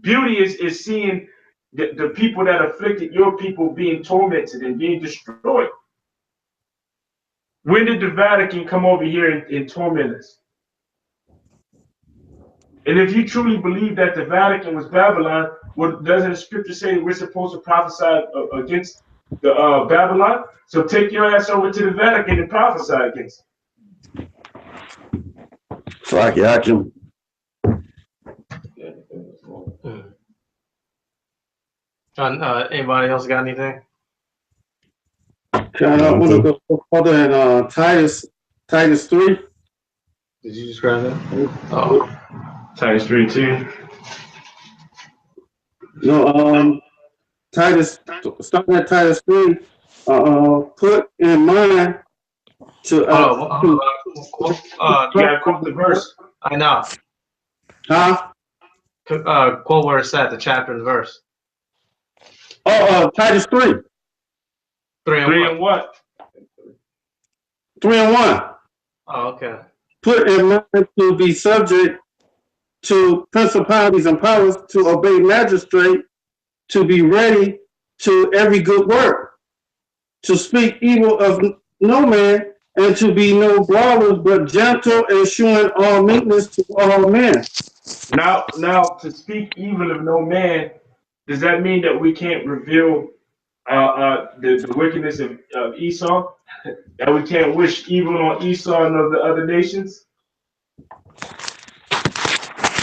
[SPEAKER 2] Beauty is seeing the people that afflicted your people being tormented and being destroyed. When did the Vatican come over here and torment us? And if you truly believe that the Vatican was Babylon, what doesn't the scripture say that we're supposed to prophesy against the Babylon? So take your ass over to the Vatican and prophesy against it.
[SPEAKER 3] Salakia.
[SPEAKER 1] Anybody else got anything?
[SPEAKER 3] Can I want to go further in Titus 3?
[SPEAKER 1] Did you just grab that? Oh.
[SPEAKER 2] Titus 3:2.
[SPEAKER 3] No, starting at Titus 3, put in mind to
[SPEAKER 2] You gotta quote the verse.
[SPEAKER 1] I know. Quote where it's at, the chapter and verse.
[SPEAKER 3] Titus 3.
[SPEAKER 1] 3
[SPEAKER 2] and what?
[SPEAKER 3] 3 and 1.
[SPEAKER 1] Oh, okay.
[SPEAKER 3] Put in mind to be subject to principalities and powers, to obey magistrate, to be ready to every good work, to speak evil of no man, and to be no brawlers, but gentle and showing all meekness to all men.
[SPEAKER 2] Now, to speak evil of no man, does that mean that we can't reveal the wickedness of Esau, that we can't wish evil on Esau and of the other nations?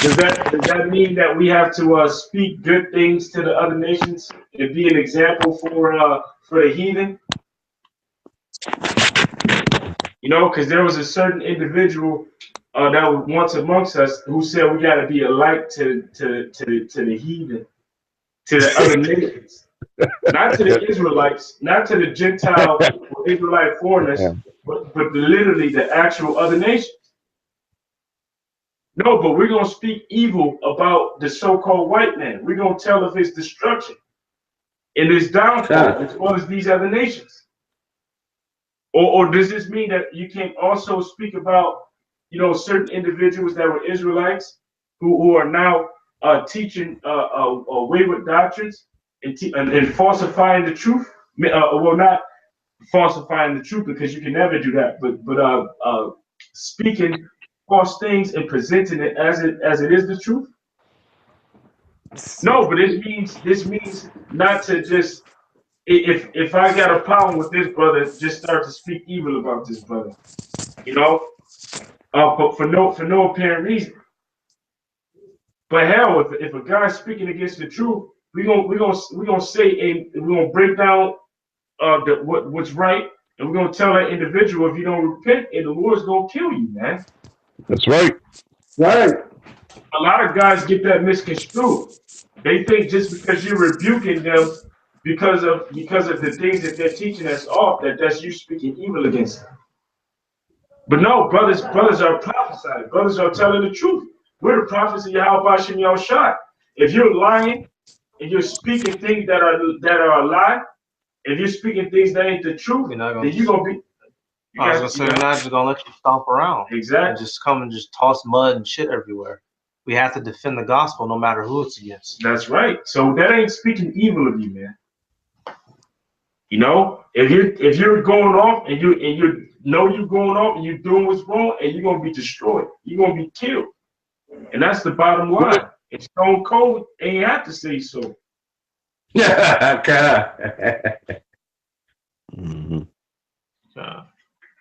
[SPEAKER 2] Does that mean that we have to speak good things to the other nations and be an example for the heathen? You know, because there was a certain individual that was once amongst us who said we got to be a light to the heathen, to the other nations, not to the Israelites, not to the Gentile or Israelite foreigners, but literally the actual other nations. No, but we're going to speak evil about the so-called white man. We're going to tell of his destruction and his downfall, as well as these other nations. Or does this mean that you can also speak about, you know, certain individuals that were Israelites who are now teaching wayward doctrines and falsifying the truth? Well, not falsifying the truth, because you can never do that, but speaking false things and presenting it as it is the truth. No, but this means not to just, if I got a problem with this brother, just start to speak evil about this brother, you know, but for no apparent reason. But hell, if a guy's speaking against the truth, we're gonna say, and we're gonna break down what's right, and we're gonna tell that individual, if you don't repent, and the Lord's gonna kill you, man.
[SPEAKER 5] That's right.
[SPEAKER 3] Right.
[SPEAKER 2] A lot of guys get that misconstrued. They think just because you're rebuking them because of the things that they're teaching that's off, that's you speaking evil against them. But no, brothers are prophesying. Brothers are telling the truth. We're the prophets of Yahweh Shem Yahushua. If you're lying and you're speaking things that are a lie, if you're speaking things that ain't the truth, then you're gonna be.
[SPEAKER 1] I was gonna say, we're not just gonna let you stomp around.
[SPEAKER 2] Exactly.
[SPEAKER 1] And just come and just toss mud and shit everywhere. We have to defend the gospel no matter who it's against.
[SPEAKER 2] That's right. So that ain't speaking evil of you, man. You know, if you're going off and you know you're going off and you're doing what's wrong, and you're gonna be destroyed. You're gonna be killed. And that's the bottom line. And Stone Cold ain't have to say so.
[SPEAKER 3] Yeah, God.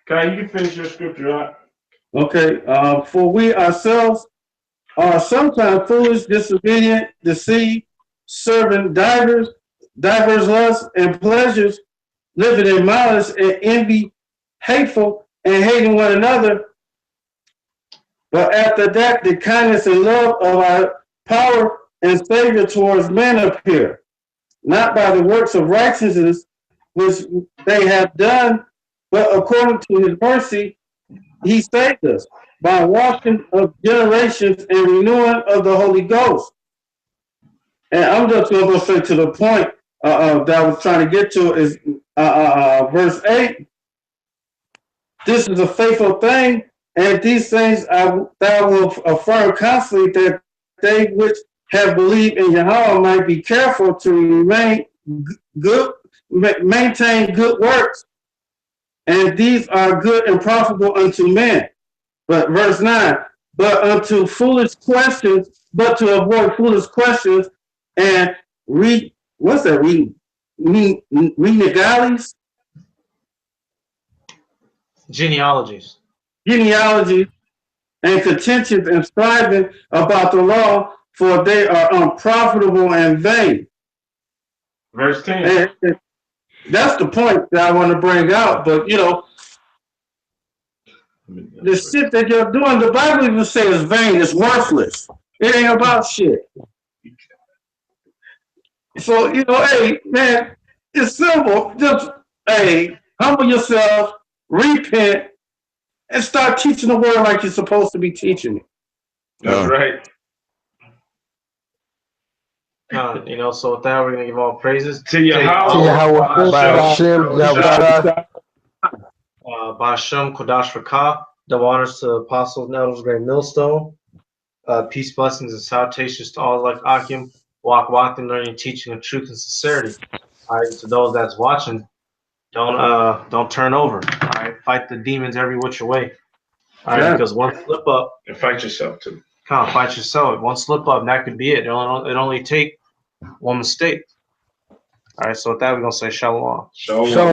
[SPEAKER 2] Kai, you can finish your scripture out.
[SPEAKER 3] Okay, for we ourselves are sometimes foolish, disobedient, deceived, serving divers lusts and pleasures, living in malice and envy, hateful and hating one another. But after that, the kindness and love of our power and Savior towards men appear, not by the works of righteousness which they have done, but according to his mercy, he saved us by washing of generations and renewing of the Holy Ghost. And I'm just going to go straight to the point that I was trying to get to is verse 8. This is a faithful thing, and these things thou wilt affirm constantly, that they which have believed in Yahweh might be careful to remain good, maintain good works. And these are good and profitable unto men. But verse 9, but unto foolish questions, but to avoid foolish questions and renegalities?
[SPEAKER 1] Genealogies.
[SPEAKER 3] Genealogies and contentions and striving about the law, for they are unprofitable and vain.
[SPEAKER 2] Verse 10.
[SPEAKER 3] And that's the point that I want to bring out. But, you know, the shit that you're doing, the Bible even says is vain, it's worthless. It ain't about shit. So, you know, hey, man, it's simple. Just, hey, humble yourself, repent, and start teaching the word like you're supposed to be teaching it.
[SPEAKER 2] That's right.
[SPEAKER 1] You know, so with that, we're gonna give all praises
[SPEAKER 2] To Yahweh.
[SPEAKER 1] Ba'ashem Kodash Rakah. Double honors to Apostles, Elders, Great Millstone. Peace, blessings, and salutations to all like Akim. Walking, learning, teaching of truth and sincerity. All right, to those that's watching, don't turn over. All right, fight the demons every which way. All right, because one slip up,
[SPEAKER 2] And fight yourself too.
[SPEAKER 1] can't fight yourself. One slip up, and that could be it. It only take one mistake. All right, so with that, we're gonna say shalom.
[SPEAKER 2] Shalom.
[SPEAKER 4] Shalom.